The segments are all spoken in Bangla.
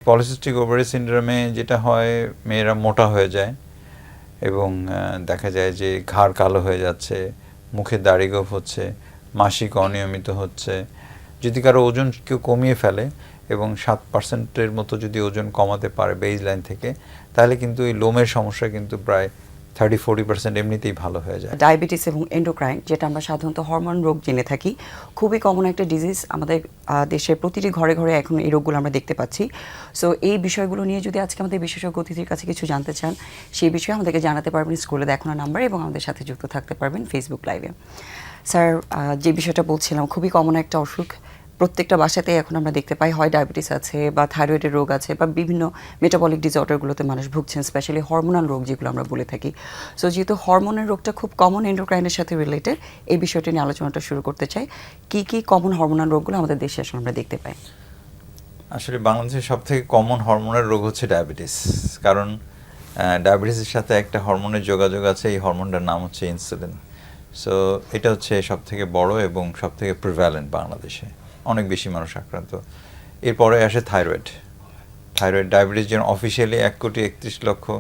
পলিসিস্টিক ওভারি সিনড্রোমে যেটা হয় মেয়েরা মোটা হয়ে যায় এবং দেখা যায় যে ঘাড় কালো হয়ে যাচ্ছে, মুখে দাড়ি গোঁফ হচ্ছে, মাসিক অনিয়মিত হচ্ছে। যদি কারো ওজন কেউ কমিয়ে ফেলে এবং 7% মতো যদি ওজন কমাতে পারে বেজ লাইন থেকে, তাহলে কিন্তু এই লোমের সমস্যা কিন্তু প্রায় 30-40% এমনিতেই ভালো হয়ে যায়। ডায়াবেটিস এবং এন্ডোক্রাইন, যেটা আমরা সাধারণত হরমোন রোগ জেনে থাকি, খুবই কমন একটা ডিজিজ। আমাদের দেশের প্রতিটি ঘরে ঘরে এখন এই রোগগুলো আমরা দেখতে পাচ্ছি। সো এই বিষয়গুলো নিয়ে যদি আজকে আমাদের বিশেষজ্ঞ অতিথির কাছে কিছু জানতে চান, সেই বিষয়ে আমাদেরকে জানাতে পারবেন স্ক্রিনে দেখানো নাম্বার, এবং আমাদের সাথে যুক্ত থাকতে পারবেন ফেসবুক লাইভে। স্যার, যে বিষয়টা বলছিলাম, খুবই কমন একটা অসুখ, প্রত্যেকটা বাসাতেই এখন আমরা দেখতে পাই, হয় ডায়াবেটিস আছে বা থাইরয়েডের রোগ আছে বা বিভিন্ন মেটাবলিক ডিসঅর্ডারগুলোতে মানুষ ভুগছেন, স্পেশালি হরমোনাল রোগ যেগুলো আমরা বলে থাকি। সো যেহেতু হরমোনের রোগটা খুব কমন, এন্ডোক্রাইনের সাথে রিলেটেড, এই বিষয়টি নিয়ে আলোচনাটা শুরু করতে চাই। কি কি কমন হরমোনাল রোগগুলো আমাদের দেশে আসলে আমরা দেখতে পাই? আসলে বাংলাদেশের সবথেকে কমন হরমোনের রোগ হচ্ছে ডায়াবেটিস। কারণ ডায়াবেটিসের সাথে একটা হরমোনের যোগাযোগ আছে, এই হরমোনটার নাম হচ্ছে ইনসুলিন। সো এটা হচ্ছে সবথেকে বড় এবং সবথেকে প্রিভ্যালেন্ট বাংলাদেশে, অনেক বেশি মানুষ আক্রান্ত। এরপরে আসে থাইরয়েড। ডায়াবেটিস যেন অফিসিয়ালি 1,31,00,000,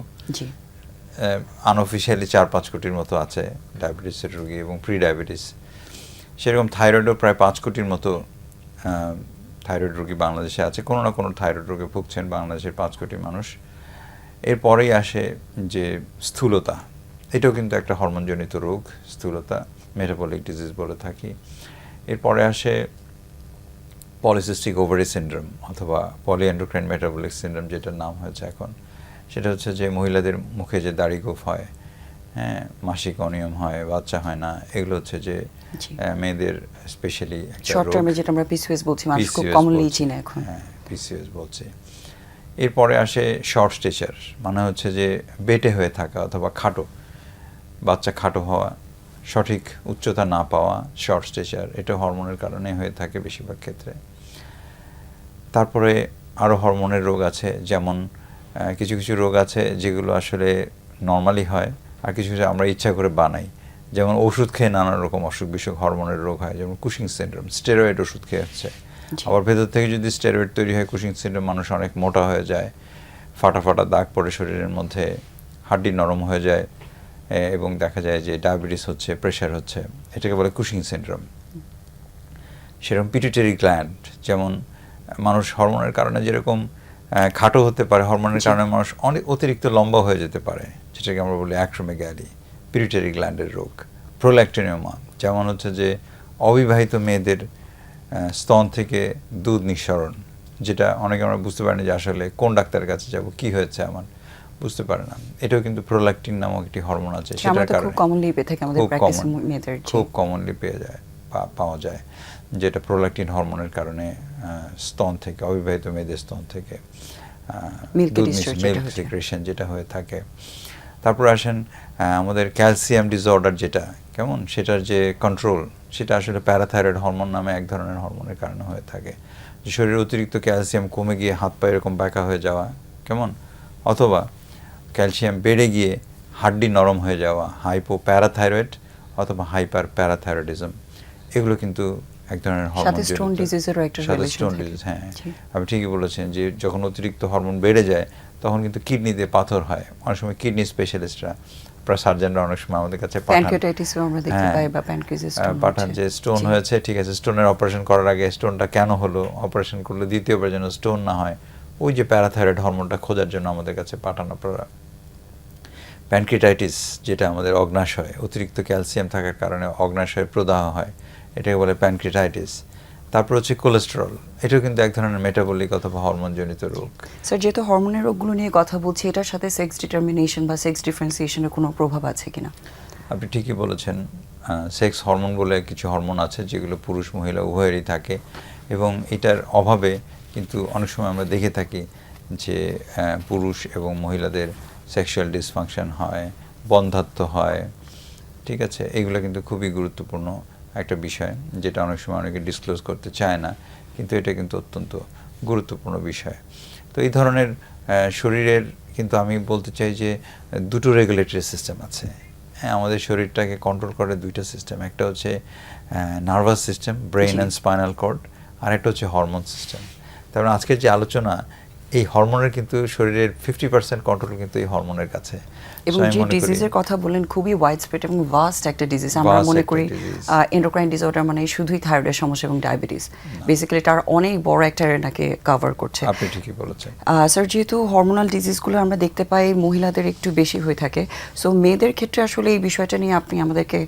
আনঅফিসিয়ালি 4-5 কোটির মতো আছে ডায়াবেটিসের রোগী এবং প্রি ডায়াবেটিস। সেরকম থাইরয়েডও প্রায় 5 কোটির মতো থাইরয়েড রোগী বাংলাদেশে আছে। কোনো না কোনো থাইরয়েড রোগে ভুগছেন বাংলাদেশের 5 কোটি মানুষ। এরপরেই আসে যে স্থূলতা, এটাও কিন্তু একটা হরমোনজনিত রোগ, স্থূলতা, মেটাবলিক ডিজিজ বলে থাকি। এরপরে আসে পলিসিস্টিক ওভারি সিনড্রোম অথবা পলিএন্ডোক্রাইন মেটাবলিক সিনড্রোম, যেটার নাম হয়েছে এখন। সেটা হচ্ছে যে মহিলাদের মুখে যে দাড়ি গোঁফ হয়, হ্যাঁ, মাসিক অনিয়ম হয়, বাচ্চা হয় না, এগুলো হচ্ছে যে মেয়েদের স্পেশালি শর্ট টার্মে যেটা আমরা পিসিওএস বলছি, মানুষ খুব কমনলি চিনে এখন। হ্যাঁ, পিসিওএস বলছি। এরপরে আসে শর্ট স্টেচার, মানে হচ্ছে যে বেটে হয়ে থাকা অথবা খাটো, বাচ্চা খাটো হওয়া, সঠিক উচ্চতা না পাওয়া, শর্ট স্টেচার, এটা হরমোনের কারণে হয়ে থাকে বেশিরভাগ ক্ষেত্রে। তারপরে আরও হরমোনের রোগ আছে, যেমন কিছু কিছু রোগ আছে যেগুলো আসলে নর্মালি হয়, আর কিছু কিছু আমরা ইচ্ছা করে বানাই। যেমন ওষুধ খেয়ে নানা রকম অসুখ বিসুখ হরমোনের রোগ হয়, যেমন কুশিং সিনড্রোম, স্টেরয়েড ওষুধ খেয়ে হচ্ছে। আবার ভেতর থেকে যদি স্টেরয়েড তৈরি হয় কুশিং সিনড্রোম, মানুষ অনেক মোটা হয়ে যায়, ফাটা ফাটা দাগ পড়ে শরীরের মধ্যে, হাড্ডি নরম হয়ে যায়, এবং দেখা যায় যে ডায়াবেটিস হচ্ছে, প্রেশার হচ্ছে, এটাকে বলে কুশিং সিনড্রোম। সেরকম পিটুইটারি গ্ল্যান্ড, যেমন মানুষ হরমোনের কারণে যেরকম খাটো হতে পারে, হরমোনের কারণে মানুষ অনেক অতিরিক্ত লম্বা হয়ে যেতে পারে, যেটাকে আমরা বলি অ্যাক্রোমেগালি, পিটুইটারি গ্ল্যান্ডের রোগ। প্রোল্যাক্টিনিয়ামা, যেমন হচ্ছে যে অবিবাহিত মেয়েদের স্তন থেকে দুধ নিঃসরণ, যেটা অনেকে আমরা বুঝতে পারি না যে আসলে কোন ডাক্তারের কাছে যাব, কি হয়েছে আমার, বুঝতে পারে না। এটাও কিন্তু প্রোল্যাক্টিন নামক একটি হরমোন আছে, সেটার কারণে খুব কমনলি পাওয়া যায়, যেটা প্রোল্যাক্টিন হরমোনের কারণে স্তন থেকে, অবিবাহিত মেয়েদের স্তন থেকে মিল্ক সিক্রেশন যেটা হয়ে থাকে। তারপর আসেন আমাদের ক্যালসিয়াম ডিসঅর্ডার, যেটা কেমন, সেটার যে কন্ট্রোল, সেটা আসলে প্যারাথাইরয়েড হরমোন নামে এক ধরনের হরমোনের কারণে হয়ে থাকে। যে শরীরে অতিরিক্ত ক্যালসিয়াম কমে গিয়ে হাত পা এরকম ব্যাকা হয়ে যাওয়া, কেমন, অথবা ক্যালসিয়াম বেড়ে গিয়ে হাড্ডি নরম হয়ে যাওয়া, হাইপো প্যারাথাইরয়েড অথবা হাইপার প্যারাথাইরয়েডিজম, এগুলো কিন্তু এক ধরনের হরমোন। সাথে স্টোন ডিজিজ, হ্যাঁ, আপনি ঠিকই বলেছেন যে যখন অতিরিক্ত হরমোন বেড়ে যায় তখন কিন্তু কিডনিতে পাথর হয়। অনেক সময় কিডনি স্পেশালিস্টরা, সার্জনরা অনেক সময় আমাদের কাছে পাঠান যে স্টোন হয়েছে, ঠিক আছে, স্টোনের অপারেশন করার আগে স্টোনটা কেন হলো, অপারেশন করলে দ্বিতীয়বার যেন স্টোন না হয়, ওই যে প্যারাথাইরয়েড হরমোনটা খোঁজার জন্য আমাদের কাছে পাঠান আপনারা। প্যানক্রিয়াটাইটিস, যেটা আমাদের অগ্নাশয়, অতিরিক্ত ক্যালসিয়াম থাকার কারণে অগ্নাশয়ে প্রদাহ হয়, এটাকে বলে প্যানক্রিয়াটাইটিস। তারপর হচ্ছে কোলেস্টেরল, এটাও কিন্তু এক ধরনের মেটাবলিক অথবা হরমোনজনিত রোগ। স্যার, যেহেতু হরমোনের রোগগুলো নিয়ে কথা বলছি, এটার সাথে সেক্স ডিটারমিনেশন বা সেক্স ডিফারেন্সিয়েশনের কোনো প্রভাব আছে কিনা? আপনি ঠিকই বলেছেন, সেক্স হরমোন বলে কিছু হরমোন আছে যেগুলো পুরুষ মহিলা উভয়েরই থাকে, এবং এটার অভাবে কিন্তু অনেক সময় আমরা দেখে থাকি যে পুরুষ এবং মহিলাদের সেক্সুয়াল ডিসফাংশন হয়, বন্ধ্যাত্ব হয়, ঠিক আছে। এগুলো কিন্তু খুবই গুরুত্বপূর্ণ একটা বিষয়, যেটা অনেক সময় অনেকে ডিসক্লোজ করতে চায় না, কিন্তু এটা কিন্তু অত্যন্ত গুরুত্বপূর্ণ বিষয়। তো এই ধরনের শরীরের কিন্তু আমি বলতে চাই যে দুটো রেগুলেটরি সিস্টেম আছে। হ্যাঁ, আমাদের শরীরটাকে কন্ট্রোল করে দুইটা সিস্টেম, একটা হচ্ছে nervous system, brain and spinal cord, আর একটা হচ্ছে হরমোন সিস্টেম। তারপরে আজকের যে আলোচনা, এই হরমোনের কিন্তু শরীরের 50% কন্ট্রোল কিন্তু এই হরমোনের কাছে। এবং So আমি যে মনে করি- ডিজিজের কথা বললেন খুবই ওয়াইড স্প্রেড এবং ভাস্ট একটা ডিজিজ আমরা Vast মনে একটা করি disease। এন্ডোক্রাইন ডিসঅর্ডার মানে শুধুই থাইরয়েডের সমস্যা এবং ডায়াবেটিস বেসিক্যালি তার অনেক বড় একটা এরিয়াকে কভার করছে। আপনি ঠিকই বলেছেন। স্যার যেহেতু হরমোনাল ডিজিজগুলো আমরা দেখতে পাই মহিলাদের একটু বেশি হয়ে থাকে, সো মেয়েদের ক্ষেত্রে আসলে এই বিষয়টা নিয়ে আপনি আমাদেরকে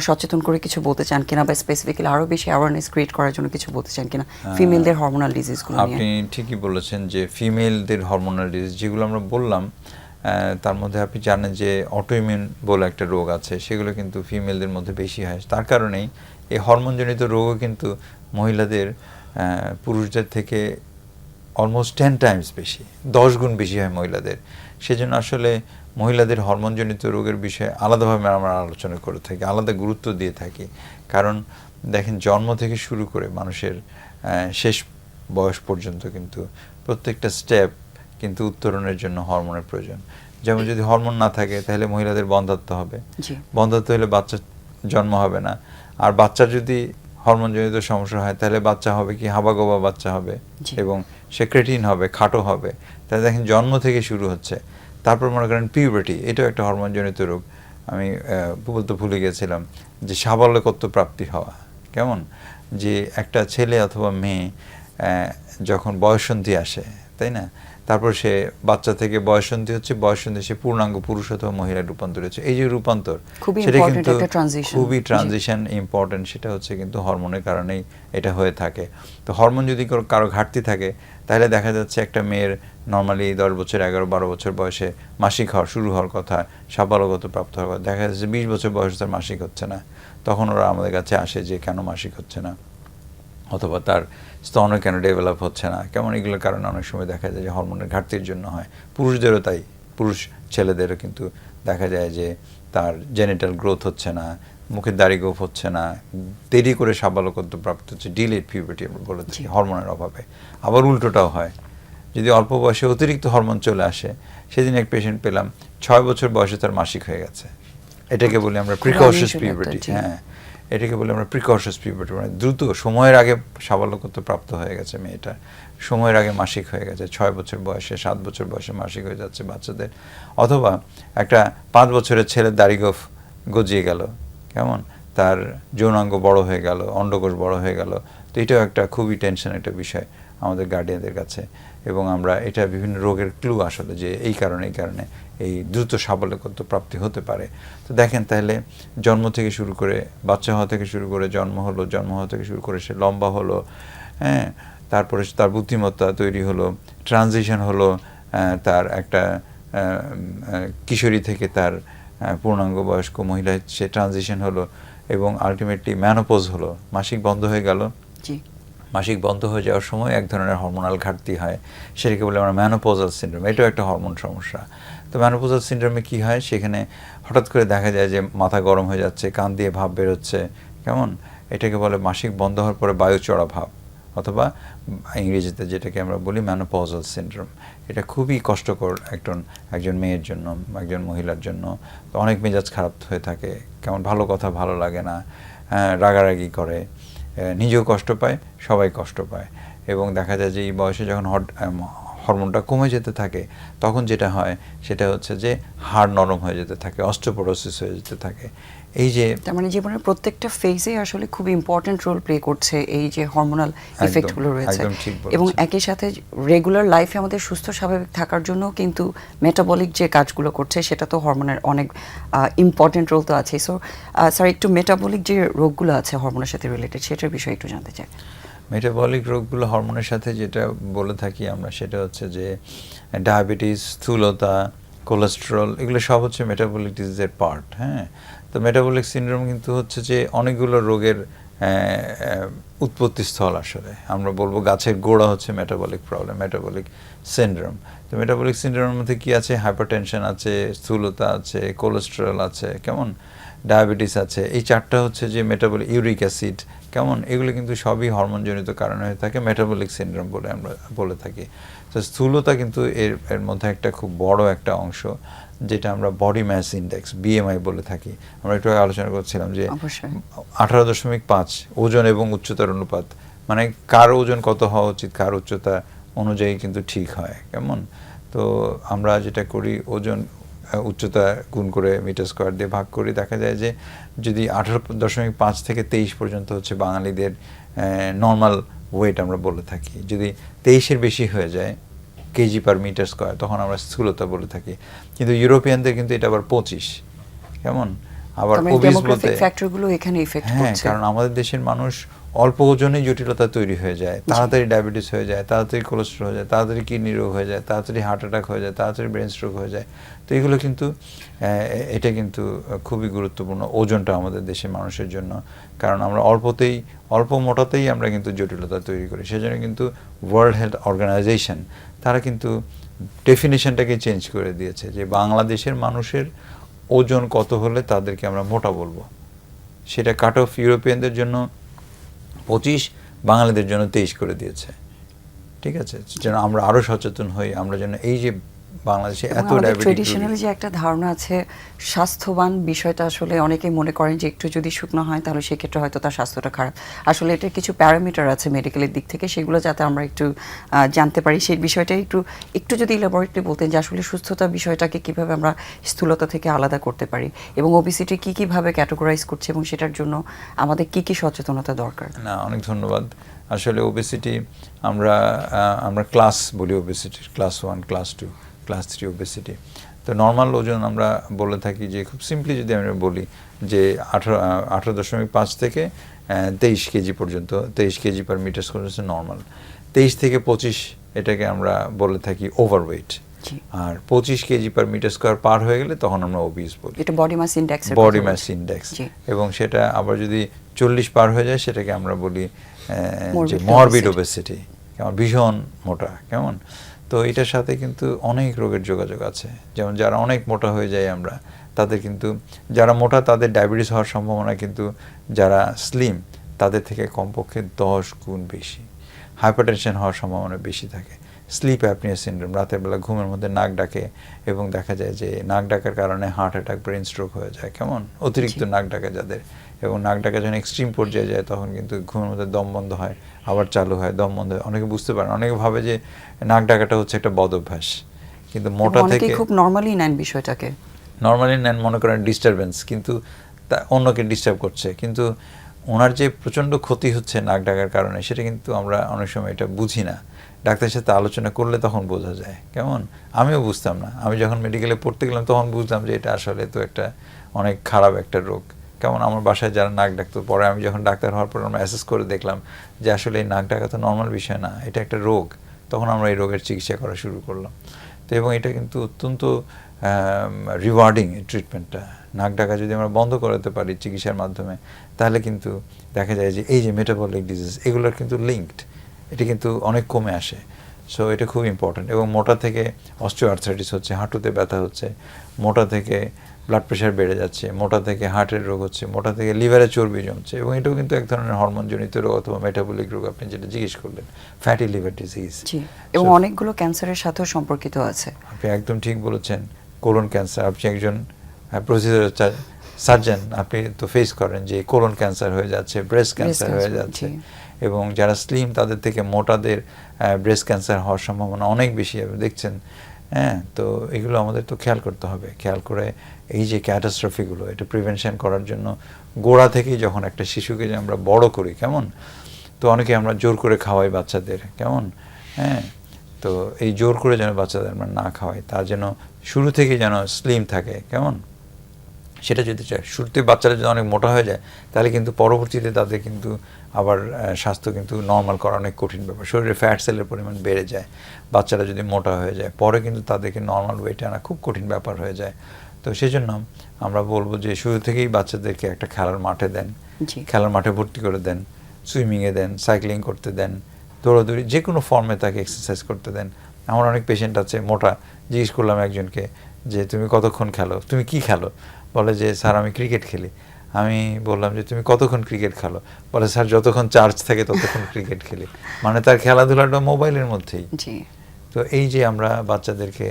সচেতন করে কিছু বলতে চান কিনা বা স্পেসিফিক্যালি আরও বেশি অ্যাওয়ারনেস ক্রিয়েট করার জন্য কিছু বলতে চান কিনা ফিমেলদের হরমোনাল ডিজিজগুলো নিয়ে? আপনি ঠিকই বলেছেন যে ফিমেলদের হরমোনাল ডিজিজ যেগুলো আমরা বললাম তার মধ্যে আপনি জানেন যে অটোইমিউন বলে একটা রোগ আছে, সেগুলো কিন্তু ফিমেলদের মধ্যে বেশি হয়। তার কারণেই এই হরমোনজনিত রোগও কিন্তু মহিলাদের পুরুষদের থেকে অলমোস্ট 10 টাইমস বেশি, 10 গুণ বেশি হয় মহিলাদের। সেজন্য আসলে মহিলাদের হরমোনজনিত রোগের বিষয়ে আলাদাভাবে আমরা আলোচনা করে থাকি, আলাদা গুরুত্ব দিয়ে থাকি। কারণ দেখেন জন্ম থেকে শুরু করে মানুষের শেষ বয়স পর্যন্ত কিন্তু প্রত্যেকটা স্টেপ কিন্তু উত্তরণের জন্য হরমোনের প্রয়োজন। যেমন যদি হরমোন না থাকে তাহলে মহিলাদের বন্ধ্যাত্ব হবে, বন্ধ্যাত্ব হলে বাচ্চা জন্ম হবে না। আর বাচ্চার যদি হরমোনজনিত সমস্যা হয় তাহলে বাচ্চা হবে কি হাবাগোবা বাচ্চা হবে এবং সে ক্রেটিন হবে, খাটো হবে। তাহলে দেখেন জন্ম থেকে শুরু হচ্ছে। তারপর মনে করেন পিউবার্টি, এটাও একটা হরমোনজনিত রোগ। আমি বলতে ভুলে গেছিলাম যে সাবালকত্ব প্রাপ্তি হওয়া, কেমন যে একটা ছেলে অথবা মেয়ে যখন বয়ঃসন্ধি আসে, তাই না, তারপর সে বাচ্চা থেকে বয়ঃসন্ধি হচ্ছে, বয়ঃসন্ধি সে পূর্ণাঙ্গ পুরুষ অথবা মহিলা রূপান্তর হচ্ছে। এই যে রূপান্তর, সেটা কিন্তু খুবই ট্রানজিশন ইম্পর্টেন্ট, সেটা হচ্ছে কিন্তু হরমোনের কারণেই এটা হয়ে থাকে। তো হরমোন যদি কারো ঘাটতি থাকে তাহলে দেখা যাচ্ছে একটা মেয়ের নর্মালি 10 বছর 11-12 বছর বয়সে মাসিক শুরু হওয়ার কথা, সাবালকত্ব প্রাপ্ত হওয়ার কথা, দেখা যাচ্ছে 20 বছর বয়সে তার মাসিক হচ্ছে না। তখন ওরা আমাদের কাছে আসে যে কেন মাসিক হচ্ছে না, অথবা তার স্তন কেন ডেভেলপ হচ্ছে না, কেমন এগুলোর কারণে অনেক সময় দেখা যায় যে হরমোনের ঘাটতির জন্য হয়। পুরুষদেরও তাই, পুরুষ ছেলেদেরও কিন্তু দেখা যায় যে তার জেনিটাল গ্রোথ হচ্ছে না, মুখের দাড়ি গোফ হচ্ছে না, দেরি করে সাবালকত্ব প্রাপ্ত হচ্ছে, ডিলেড পিউবার্টি আমরা বলে থাকি হরমোনের অভাবে। আবার উল্টোটাও হয়, যদি অল্প বয়সে অতিরিক্ত হরমোন চলে আসে। সেদিন এক পেশেন্ট পেলাম 6 বছর বয়সে তার মাসিক হয়ে গেছে। এটাকে বলি আমরা প্রিকশাস পিউবার্টি। হ্যাঁ, এটাকে বলে আমরা প্রিকশাস পিউবার্টি, মানে দ্রুত সময়ের আগে সাবালকত্ব প্রাপ্ত হয়ে গেছে মেয়েটা, সময়ের আগে মাসিক হয়ে গেছে। 6 বছর বয়সে 7 বছর বয়সে মাসিক হয়ে যাচ্ছে বাচ্চাদের। অথবা একটা 5 বছরের ছেলের দাড়িগোফ গজিয়ে গেল, কেমন তার যৌনাঙ্গ বড় হয়ে গেল, অন্ডকোষ বড় হয়ে গেল। তো এটাও একটা খুবই টেনশন একটা বিষয় আমাদের গার্ডিয়ানদের কাছে। এবং আমরা এটা বিভিন্ন রোগের ক্লু আসলে যে এই কারণে এই দ্রুত সাবালকত্ব প্রাপ্তি হতে পারে। তো দেখেন তাহলে জন্ম থেকে শুরু করে, বাচ্চা হওয়া থেকে শুরু করে, জন্ম হওয়া থেকে শুরু করে সে লম্বা হলো, হ্যাঁ, তারপরে তার বুদ্ধিমত্তা তৈরি হলো, ট্রানজিশন হলো, তার একটা কিশোরী থেকে তার পূর্ণাঙ্গ বয়স্ক মহিলায় সে ট্রানজিশন হলো, এবং আলটিমেটলি ম্যানোপজ হলো, মাসিক বন্ধ হয়ে গেল। মাসিক বন্ধ হয়ে যাওয়ার সময় এক ধরনের হরমোনাল ঘাটতি হয়, সেটাকে বলে আমরা ম্যানোপজাল সিনড্রোম। এটাও একটা হরমোন সমস্যা। তো ম্যানোপজাল সিনড্রোমে কী হয়, সেখানে হঠাৎ করে দেখা যায় যে মাথা গরম হয়ে যাচ্ছে, কান দিয়ে ভাব বেরোচ্ছে, কেমন, এটাকে বলে মাসিক বন্ধ হওয়ার পরে বায়ু চড়া ভাব, অথবা ইংরেজিতে যেটাকে আমরা বলি ম্যানোপজাল সিনড্রোম। এটা খুবই কষ্টকর একজন মেয়ের জন্য, একজন মহিলার জন্য। তো অনেক মেজাজ খারাপ হয়ে থাকে, কেমন ভালো কথা ভালো লাগে না, রাগারাগি করে, নিজেও কষ্ট পায়, সবাই কষ্ট পায়। এবং দেখা যায় যে এই বয়সে যখন হরমোনটা কমে যেতে থাকে, তখন যেটা হয় সেটা হচ্ছে যে হাড় নরম হয়ে যেতে থাকে, অস্টিওপোরোসিস হয়ে যেতে থাকে। এই যে তার মানে জীবনের প্রত্যেকটা ফেজে আসলে খুব ইম্পর্টেন্ট রোল প্লে করছে এই যে হরমোনাল ইফেক্টগুলো রয়েছে। এবং একই সাথে রেগুলার লাইফে আমাদের সুস্থ স্বাভাবিক থাকার জন্য কিন্তু মেটাবলিক যে কাজগুলো করছে সেটা তো হরমোনের অনেক ইম্পর্টেন্ট রোল তো আছে। সো স্যার একটু মেটাবলিক যে রোগগুলো আছে হরমোনের সাথে রিলেটেড সেটার বিষয়ে একটু জানতে চাই। মেটাবলিক রোগগুলো হরমোনের সাথে যেটা বলে থাকি আমরা, সেটা হচ্ছে যে ডায়াবেটিস, স্থূলতা, কোলেস্টেরল, এগুলো সব হচ্ছে মেটাবলিক ডিজিজের পার্ট। হ্যাঁ, তো মেটাবলিক সিনড্রোম কিন্তু হচ্ছে যে অনেকগুলো রোগের উৎপত্তিস্থল। আসলে আমরা বলবো গাছের গোড়া হচ্ছে মেটাবলিক প্রবলেম, মেটাবলিক সিনড্রোম। তো মেটাবলিক সিনড্রোমের মধ্যে কি আছে, হাইপারটেনশন আছে, স্থূলতা আছে, কোলেস্টেরল আছে, কেমন, ডায়াবেটিস আছে। এই চারটা হচ্ছে যে মেটাবলিক, ইউরিক অ্যাসিড, কেমন, এগুলো কিন্তু সবই হরমোনজনিত কারণে হয়ে থাকে, মেটাবলিক সিনড্রোম বলে আমরা বলে থাকি। তো স্থূলতা কিন্তু এর মধ্যে একটা খুব বড় একটা অংশ, যেটা আমরা বডি ম্যাস ইন্ডেক্স, বিএমআই বলে থাকি। আমরা একটু আলোচনা করছিলাম যে 18.5 ওজন এবং উচ্চতার অনুপাত, মানে কার ওজন কত হওয়া উচিত, কার উচ্চতা অনুযায়ী কিন্তু ঠিক হয়, কেমন? তো আমরা যেটা করি ওজন উচ্চতা গুণ করে মিটার স্কোয়ার দিয়ে ভাগ করি, দেখা যায় যে যদি 18.5 থেকে 23 পর্যন্ত হচ্ছে বাঙালিদের নর্মাল ওয়েট আমরা বলে থাকি, যদি 23-এর বেশি হয়ে যায় কেজি পার মিটার স্কোয়ার তখন আমরা স্থূলতা বলে থাকি। কিন্তু ইউরোপিয়ানদের কিন্তু এটা আবার 25, কেমন? আবার ওবিস বলতে ফ্যাক্টরগুলো এখানে ইফেক্ট হ্যাঁ, করছে। কারণ আমাদের দেশের মানুষ অল্প ওজনে জটিলতা তৈরি হয়ে যায়, তাড়াতাড়ি ডায়াবেটিস হয়ে যায়, তাড়াতাড়ি কোলেস্ট্রল হয়ে যায়, তাড়াতাড়ি কিডনি রোগ হয়ে যায়, তাড়াতাড়ি হার্ট অ্যাটাক হয়ে যায়, তাড়াতাড়ি ব্রেন স্ট্রোক হয়ে যায়। তো এগুলো কিন্তু এটা কিন্তু খুবই গুরুত্বপূর্ণ ওজনটা আমাদের দেশের মানুষের জন্য, কারণ আমরা অল্প মোটাতেই আমরা কিন্তু জটিলতা তৈরি করি। সেজন্য কিন্তু ওয়ার্ল্ড হেলথ অর্গানাইজেশন তারা কিন্তু ডেফিনেশনটাকে চেঞ্জ করে দিয়েছে যে বাংলাদেশের মানুষের ওজন কত হলে তাদেরকে আমরা মোটা বলবো। সেটা কাট অফ ইউরোপিয়ানদের জন্য 25, বাঙালিদের জন্য 23 করে দিয়েছে। ঠিক আছে, যেন আমরা আরো সচেতন হই, আমরা যেন এই যে বাংলাদেশে এত ডায়াবেটিস ট্রেডিশনালি যে একটা ধারণা আছে স্বাস্থ্যবান বিষয়টা, আসলে অনেকেই মনে করেন যে একটু যদি শুকনো হয় তাহলে সেক্ষেত্রে হয়তো তার স্বাস্থ্যটা খারাপ। আসলে এটা কিছু প্যারামিটার আছে মেডিকেলের দিক থেকে, সেগুলো যাতে আমরা একটু জানতে পারি সেই বিষয়টা একটু যদি ইলাবোরেটলি বলতেন যে আসলে সুস্থতা বিষয়টাকে কিভাবে আমরা স্থূলতা থেকে আলাদা করতে পারি এবং ওবিসিটি কিভাবে ক্যাটাগরাইজ করছে এবং সেটার জন্য আমাদের কি সচেতনতা দরকার। না, অনেক ধন্যবাদ। আসলে ওবেসিটি আমরা ক্লাস বলি obesity, class 1, class 2, class 3 obesity. তো নর্মাল ওজন আমরা বলে থাকি যে খুব সিম্পলি যদি আমরা বলি যে 18.5 থেকে 23 কেজি পর্যন্ত, 23 কেজি পার মিটার স্কোয়ার হচ্ছে নর্মাল। 23 থেকে 25 এটাকে আমরা বলে থাকি ওভারওয়েট, আর 25 কেজি পার মিটার স্কোয়ার পার হয়ে গেলে তখন আমরা ওবিস বলি। এটা body mass index, body mass index. এবং সেটা আবার যদি 40 পার হয়ে যায় সেটাকে আমরা বলি যে মরবিড ওবেসিটি, কেমন? ভীষণ মোটা, কেমন? তো এটার সাথে কিন্তু অনেক রোগের যোগাযোগ আছে। যেমন যারা অনেক মোটা হয়ে যায় আমরা তাদের কিন্তু, যারা মোটা তাদের ডায়াবেটিস হওয়ার সম্ভাবনা কিন্তু যারা স্লিম তাদের থেকে কমপক্ষে 10 গুণ বেশি। হাইপারটেনশন হওয়ার সম্ভাবনা বেশি থাকে। স্লিপ অ্যাপনিয়া সিনড্রোম, রাতের বেলা ঘুমের মধ্যে নাক ডাকে এবং দেখা যায় যে নাক ডাকার কারণে হার্ট অ্যাটাক, ব্রেন স্ট্রোক হয়ে যায়, কেমন? অতিরিক্ত নাক ডাকা যাদের, এবং নাক ডাকা যখন এক্সট্রিম পর্যায়ে যায় তখন কিন্তু ঘুমের মধ্যে দম বন্ধ হয়, আবার চালু হয়, দম বন্ধ হয়। অনেকে বুঝতে পারেন, অনেকে ভাবে যে নাক ডাকাটা হচ্ছে একটা বদ অভ্যাস, কিন্তু মোটা থেকে খুব নরমালি নেন বিষয়টাকে, নর্মালি নেন, মনে করেন ডিস্টারবেন্স, কিন্তু তা অন্যকে ডিস্টার্ব করছে। কিন্তু ওনার যে প্রচণ্ড ক্ষতি হচ্ছে নাক ডাকার কারণে সেটা কিন্তু আমরা অনেক সময় এটা বুঝি না। ডাক্তারের সাথে আলোচনা করলে তখন বোঝা যায়, কেমন? আমিও বুঝতাম না, আমি যখন মেডিকেলে পড়তে গেলাম তখন বুঝলাম যে এটা আসলে তো একটা অনেক খারাপ একটা রোগ, কেমন? আমার বাসায় যারা নাক ডাকতো, পরে আমি যখন ডাক্তার হওয়ার পর আমরা অ্যাসেস করে দেখলাম যে আসলে এই নাক ডাকা তো নর্মাল বিষয় না, এটা একটা রোগ। তখন আমরা এই রোগের চিকিৎসা করা শুরু করলাম। তো এবং এটা কিন্তু অত্যন্ত রিওয়ার্ডিং এই ট্রিটমেন্টটা। নাক ডাকা যদি আমরা বন্ধ করতে পারি চিকিৎসার মাধ্যমে, তাহলে কিন্তু দেখা যায় যে এই যে মেটাবলিক ডিজিজ এগুলোর কিন্তু লিঙ্কড, এটা কিন্তু অনেক কমে আসে। সো এটা খুব ইম্পর্টেন্ট। এবং মোটা থেকে অস্টিওআর্থ্রাইটিস হচ্ছে, হাঁটুতে ব্যথা হচ্ছে, মোটা থেকে ব্লাড প্রেশার বেড়ে যাচ্ছে, মোটা থেকে হার্টের রোগ হচ্ছে, মোটা থেকে লিভারে চর্বি জমছে, এবং এটাও কিন্তু এক ধরনের হরমোনজনিত রোগ অথবা মেটাবলিক রোগ, আপনি যেটা জিজ্ঞেস করলেন, ফ্যাটি লিভার ডিজিজ। এবং অনেকগুলো ক্যান্সারের সাথেও সম্পর্কিত আছে। আপনি একদম ঠিক বলেছেন। কোলন ক্যান্সার, আপনি একজন প্রসিডিউর সার্জন, আপনি তো ফেস করেন যে কোলন ক্যান্সার হয়ে যাচ্ছে, ব্রেস্ট ক্যান্সার হয়ে যাচ্ছে, এবং যারা স্লিম তাদের থেকে মোটাদের ব্রেস্ট ক্যান্সার হওয়ার সম্ভাবনা অনেক বেশি দেখছেন। হ্যাঁ, তো এগুলো আমাদের তো খেয়াল করতে হবে। খেয়াল করে এই যে ক্যাটাস্ট্রফিগুলো, এটা প্রিভেনশন করার জন্য গোড়া থেকেই যখন একটা শিশুকে যে আমরা বড় করি, কেমন? তো অনেকে আমরা জোর করে খাওয়াই বাচ্চাদের, কেমন? হ্যাঁ, তো এই জোর করে যেন বাচ্চাদের আমরা না খাওয়াই, তার যেন শুরু থেকে যেন স্লিম থাকে, কেমন? সেটা যদি চায়, শুরুতে বাচ্চারা যদি অনেক মোটা হয়ে যায় তাহলে কিন্তু পরবর্তীতে তাদের কিন্তু আবার স্বাস্থ্য কিন্তু নর্মাল করা অনেক কঠিন ব্যাপার। শরীরে ফ্যাট সেলের পরিমাণ বেড়ে যায়, বাচ্চারা যদি মোটা হয়ে যায় পরে কিন্তু তাদেরকে নর্মাল ওয়েটে আনা খুব কঠিন ব্যাপার হয়ে যায়। তো সেই জন্য আমরা বলবো যে শুরু থেকেই বাচ্চাদেরকে একটা খেলার মাঠে দেন, খেলার মাঠে ভর্তি করে দেন, সুইমিংয়ে দেন, সাইক্লিং করতে দেন, দৌড়াদৌড়ি যে কোনো ফর্মে তাকে এক্সারসাইজ করতে দেন। আমার অনেক পেশেন্ট আছে মোটা, জিজ্ঞেস করলাম একজনকে যে তুমি কতক্ষণ খেলো, তুমি কি খেলো? বলে যে স্যার আমি ক্রিকেট খেলি। আমি বললাম যে তুমি কতক্ষণ ক্রিকেট খেলো? বলে স্যার যতক্ষণ চার্জ থাকে ততক্ষণ ক্রিকেট খেলি। মানে তার খেলাধুলাটা মোবাইলের মধ্যেই। তো এই যে আমরা বাচ্চাদেরকে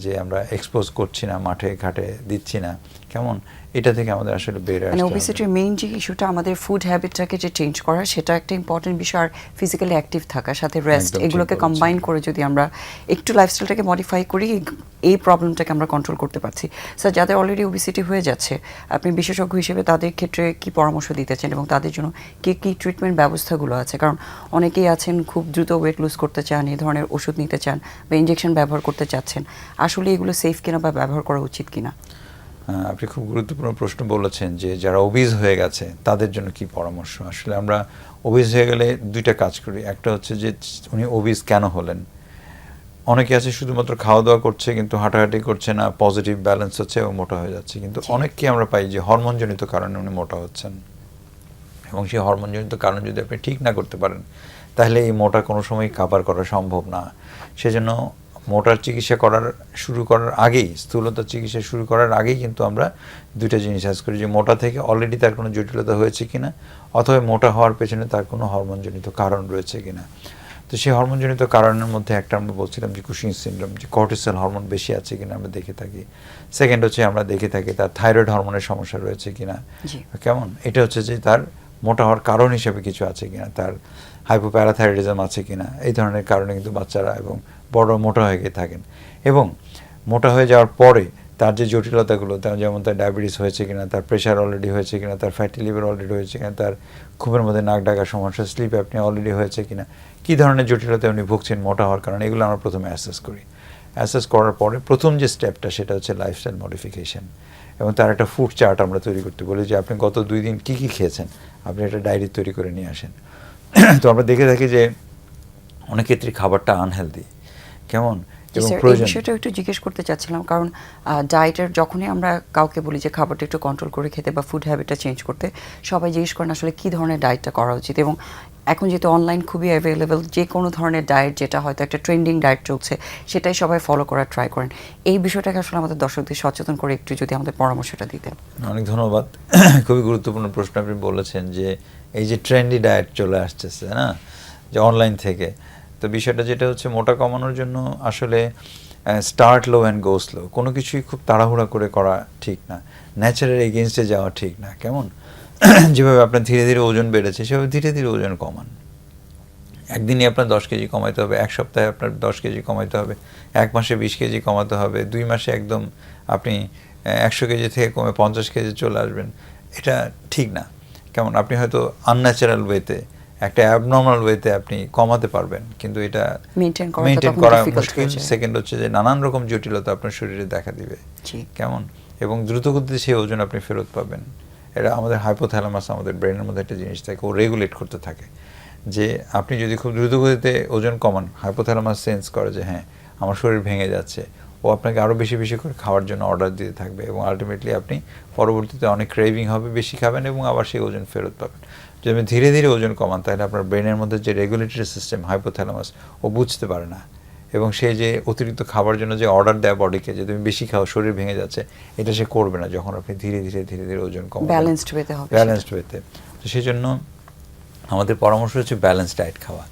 যে আমরা এক্সপোজ করছি না, মাঠে ঘাটে দিচ্ছি না কেমন, এটা থেকে আমাদের আসলে বের মানে আসতে হবে। ওবেসিটির মেইন যে ইস্যুটা আমাদের ফুড হ্যাবিটটাকে যে চেঞ্জ করা, সেটা একটা ইম্পর্টেন্ট বিষয়। আর ফিজিক্যালি অ্যাক্টিভ থাকা, সাথে রেস্ট, একদম ঠিক এগুলোকে বলেছেন। কম্বাইন করে যদি আমরা একটু লাইফস্টাইলটাকে মডিফাই করি, এই প্রবলেমটাকে আমরা কন্ট্রোল করতে পারছি। স্যার, যাদের অলরেডি ওবেসিটি হয়ে যাচ্ছে, আপনি বিশেষজ্ঞ হিসেবে তাদের ক্ষেত্রে কি পরামর্শ দিতে চান এবং তাদের জন্য কি কি ট্রিটমেন্ট ব্যবস্থাগুলো আছে? কারণ অনেকেই আছেন খুব দ্রুত ওয়েট লুজ করতে চান, এই ধরনের ওষুধ নিতে চান বা ইনজেকশন ব্যবহার করতে চাচ্ছেন, আসলে এগুলো সেফ কিনা বা ব্যবহার করা উচিত কিনা? আপনি খুব গুরুত্বপূর্ণ প্রশ্ন বলেছেন যে যারা ওবিজ হয়ে গেছে তাদের জন্য কি পরামর্শ। আসলে আমরা ওবিজ হয়ে গেলে দুইটা কাজ করি। একটা হচ্ছে যে উনি ওবিজ কেন হলেন। অনেকে আছে শুধুমাত্র খাওয়া দাওয়া করছে কিন্তু হাঁটাহাঁটি করছে না, পজিটিভ ব্যালেন্স হচ্ছে এবং মোটা হয়ে যাচ্ছে। কিন্তু অনেককে আমরা পাই যে হরমোনজনিত কারণে উনি মোটা হচ্ছেন, এবং সেই হরমোনজনিত কারণ যদি আপনি ঠিক না করতে পারেন তাহলে এই মোটা কোনো সময় কাভার করা সম্ভব না। সেজন্য মোটার চিকিৎসা শুরু করার আগেই, স্থূলতার চিকিৎসা শুরু করার আগেই কিন্তু আমরা দুইটা জিনিস আজ করি, যে মোটা থেকে অলরেডি তার কোনো জটিলতা হয়েছে কিনা, অথবা মোটা হওয়ার পেছনে তার কোনো হরমোনজনিত কারণ রয়েছে কিনা। তো সেই হরমোনজনিত কারণের মধ্যে একটা আমরা বলছিলাম যে কুশিং সিনড্রোম, যে কর্টিসল হরমোন বেশি আছে কিনা আমরা দেখে থাকি। সেকেন্ড হচ্ছে আমরা দেখে থাকি তার থাইরয়েড হরমোনের সমস্যা রয়েছে কিনা। কেমন, এটা হচ্ছে যে তার মোটা হওয়ার কারণ হিসেবে কিছু আছে কিনা, তার হাইপোপ্যারাথাইরয়েডিজম আছে কিনা। এই ধরনের কারণে কিন্তু বাচ্চারা এবং বড় মোটা হয়ে গিয়ে থাকেন। এবং মোটা হয়ে যাওয়ার পরে তার যে জটিলতাগুলো, তার যেমন তার ডায়াবেটিস হয়েছে কিনা, তার প্রেশার অলরেডি হয়েছে কিনা, তার ফ্যাটি লিভার অলরেডি হয়েছে কিনা, তার ঘুমের মধ্যে নাক ডাকার সমস্যা, স্লিপ অ্যাপনিয়া অলরেডি হয়েছে কিনা, কী ধরনের জটিলতা উনি ভুগছেন মোটা হওয়ার কারণে, এগুলো আমরা প্রথমে অ্যাসেস করি। অ্যাসেস করার পরে প্রথম যে স্টেপটা সেটা হচ্ছে লাইফস্টাইল মডিফিকেশন, এবং তার একটা ফুড চার্ট আমরা তৈরি করতে বলি যে আপনি গত 2 দিন কী কী খেয়েছেন, আপনি একটা ডায়েরি তৈরি করে নিয়ে আসেন। তো আমরা দেখে থাকি যে অনেক ক্ষেত্রে খাবারটা আনহেলদি, কেমন এবং এই প্রয়োজন। বিষয়টা একটু জিজ্ঞেস করতে চাচ্ছিলাম, কারণ ডায়েটের যখনই আমরা কাউকে বলি যে খাবারটা একটু কন্ট্রোল করে খেতে বা ফুড হ্যাবিটটা চেঞ্জ করতে, সবাই জিজ্ঞেস করেন আসলে কী ধরনের ডায়েটটা করা উচিত। এবং এখন যেহেতু অনলাইন খুবই অ্যাভেলেবেল, যে কোনো ধরনের ডায়েট যেটা হয়তো একটা ট্রেন্ডিং ডায়েট চলছে সেটাই সবাই ফলো করার ট্রাই করেন। এই বিষয়টাকে আসলে আমাদের দর্শকদের সচেতন করে একটু যদি আমাদের পরামর্শটা দিতেন। অনেক ধন্যবাদ। খুবই গুরুত্বপূর্ণ প্রশ্ন আপনি বলেছেন যে এই যে ট্রেন্ডি ডায়েট চলে আসতেছে না, যে অনলাইন থেকে। তো বিষয়টা যেটা হচ্ছে, মোটা কমানোর জন্য আসলে start low and go slow, কোনো কিছুই খুব তাড়াহুড়া করে করা ঠিক না, ন্যাচারের এগেনস্টে যাওয়া ঠিক না। কেমন, যেভাবে আপনার ধীরে ধীরে ওজন বেড়েছে সেভাবে ধীরে ধীরে ওজন কমান। একদিনই আপনার 10 কেজি কমাইতে হবে, এক সপ্তাহে আপনার 10 কেজি কমাইতে হবে, 1 মাসে 20 কেজি কমাতে হবে, 2 মাসে একদম আপনি 100 কেজি থেকে কমে 50 কেজি চলে আসবেন, এটা ঠিক না। কেমন, আপনি হয়তো আনন্যাচারাল ওয়েতে, একটা অ্যাবনর্মাল ওয়েতে আপনি কমাতে পারবেন, কিন্তু এটা মেনটেন করা মুশকিল। সেকেন্ড হচ্ছে যে নানান রকম জটিলতা আপনার শরীরে দেখা দিবে। কেমন, এবং দ্রুতগতিতে সেই ওজন আপনি ফেরত পাবেন। এটা আমাদের হাইপোথ্যালামাস, আমাদের ব্রেনের মধ্যে একটা জিনিস থাকে, ও রেগুলেট করতে থাকে যে আপনি যদি খুব দ্রুতগতিতে ওজন কমান, হাইপোথ্যালামাস সেন্স করে যে হ্যাঁ আমার শরীর ভেঙে যাচ্ছে, ও আপনাকে আরও বেশি বেশি করে খাওয়ার জন্য অর্ডার দিতে থাকবে, এবং আলটিমেটলি আপনি পরবর্তীতে অনেক ক্রেভিং হবে, বেশি খাবেন এবং আবার সেই ওজন ফেরত পাবেন। যদি আপনি ধীরে ধীরে ওজন কমান তাহলে আপনার ব্রেনের মধ্যে যে রেগুলেটরি সিস্টেম হাইপোথ্যালামাস, ও বুঝতে পারে না, এবং সে যে অতিরিক্ত খাবার জন্য যে অর্ডার দেয় বডিকে যে তুমি বেশি খাও, শরীর ভেঙে যাচ্ছে, এটা সে করবে না যখন আপনি ধীরে ধীরে ধীরে ধীরে ওজন কমান, ব্যালেন্সড ওয়েতে হবে, ব্যালেন্সড ওয়েতে। তো সেই জন্য আমাদের পরামর্শ হচ্ছে ব্যালেন্স ডায়েট খাওয়া।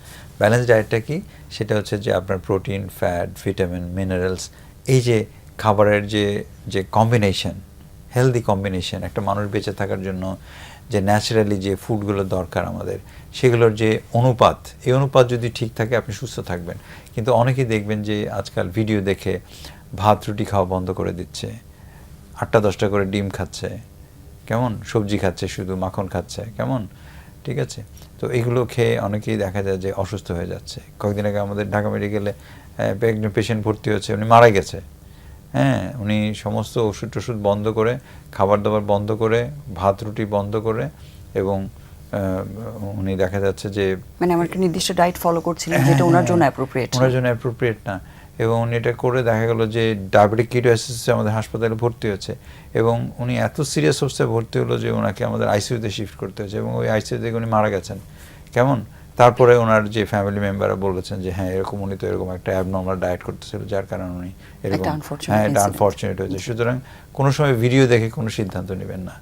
ব্যালেন্স ডায়েটটা কি, সেটা হচ্ছে যে আপনার প্রোটিন, ফ্যাট, ভিটামিন, মিনারেলস, এই যে খাবারের যে কম্বিনেশন, হেলদি কম্বিনেশন, একটা মানুষ বেঁচে থাকার জন্য যে ন্যাচারালি যে ফুডগুলো দরকার আমাদের, সেগুলোর যে অনুপাত, এই অনুপাত যদি ঠিক থাকে আপনি সুস্থ থাকবেন। কিন্তু অনেকেই দেখবেন যে আজকাল ভিডিও দেখে ভাত রুটি খাওয়া বন্ধ করে দিচ্ছে, 8টা-10টা করে ডিম খাচ্ছে, কেমন, সবজি খাচ্ছে, শুধু মাখন খাচ্ছে, কেমন, ঠিক আছে। তো এগুলো খেয়ে অনেকেই দেখা যায় যে অসুস্থ হয়ে যাচ্ছে। কয়েকদিন আগে আমাদের ঢাকা মেডিকেলে একজন পেশেন্ট ভর্তি হচ্ছে, উনি মারা গেছে। হ্যাঁ, উনি সমস্ত ওষুধ টষুধ বন্ধ করে, খাবার দাবার বন্ধ করে, ভাত রুটি বন্ধ করে, এবং উনি দেখা যাচ্ছে যে মানে আমার একটা নির্দিষ্ট ডায়েট ফলো করছিলেন যেটা ওনার জন্য অ্যাপ্রোপ্রিয়েট, ওনার জন্য অ্যাপ্রোপ্রিয়েট না, এবং উনি এটা করে দেখা গেল যে ডায়াবেটিক কিটোসিসে আমাদের হাসপাতালে ভর্তি হচ্ছে, এবং উনি এত সিরিয়াস অবস্থায় ভর্তি হলো যে ওনাকে আমাদের আইসিইউতে শিফট করতে হয়েছে, এবং ওই আইসিইউ থেকে উনি মারা গেছেন। কেমন, তারপরে ওনার যে ফ্যামিলি মেম্বাররা বলেছেন যে হ্যাঁ এরকম উনি তো এরকম একটা অ্যাবনর্মাল ডায়েট করতেছিল, যার কারণে উনি এরকম, হ্যাঁ এটা আনফরচুনেট হয়েছে। সুতরাং কোনো সময় ভিডিও দেখে কোনো সিদ্ধান্ত নেবেন না।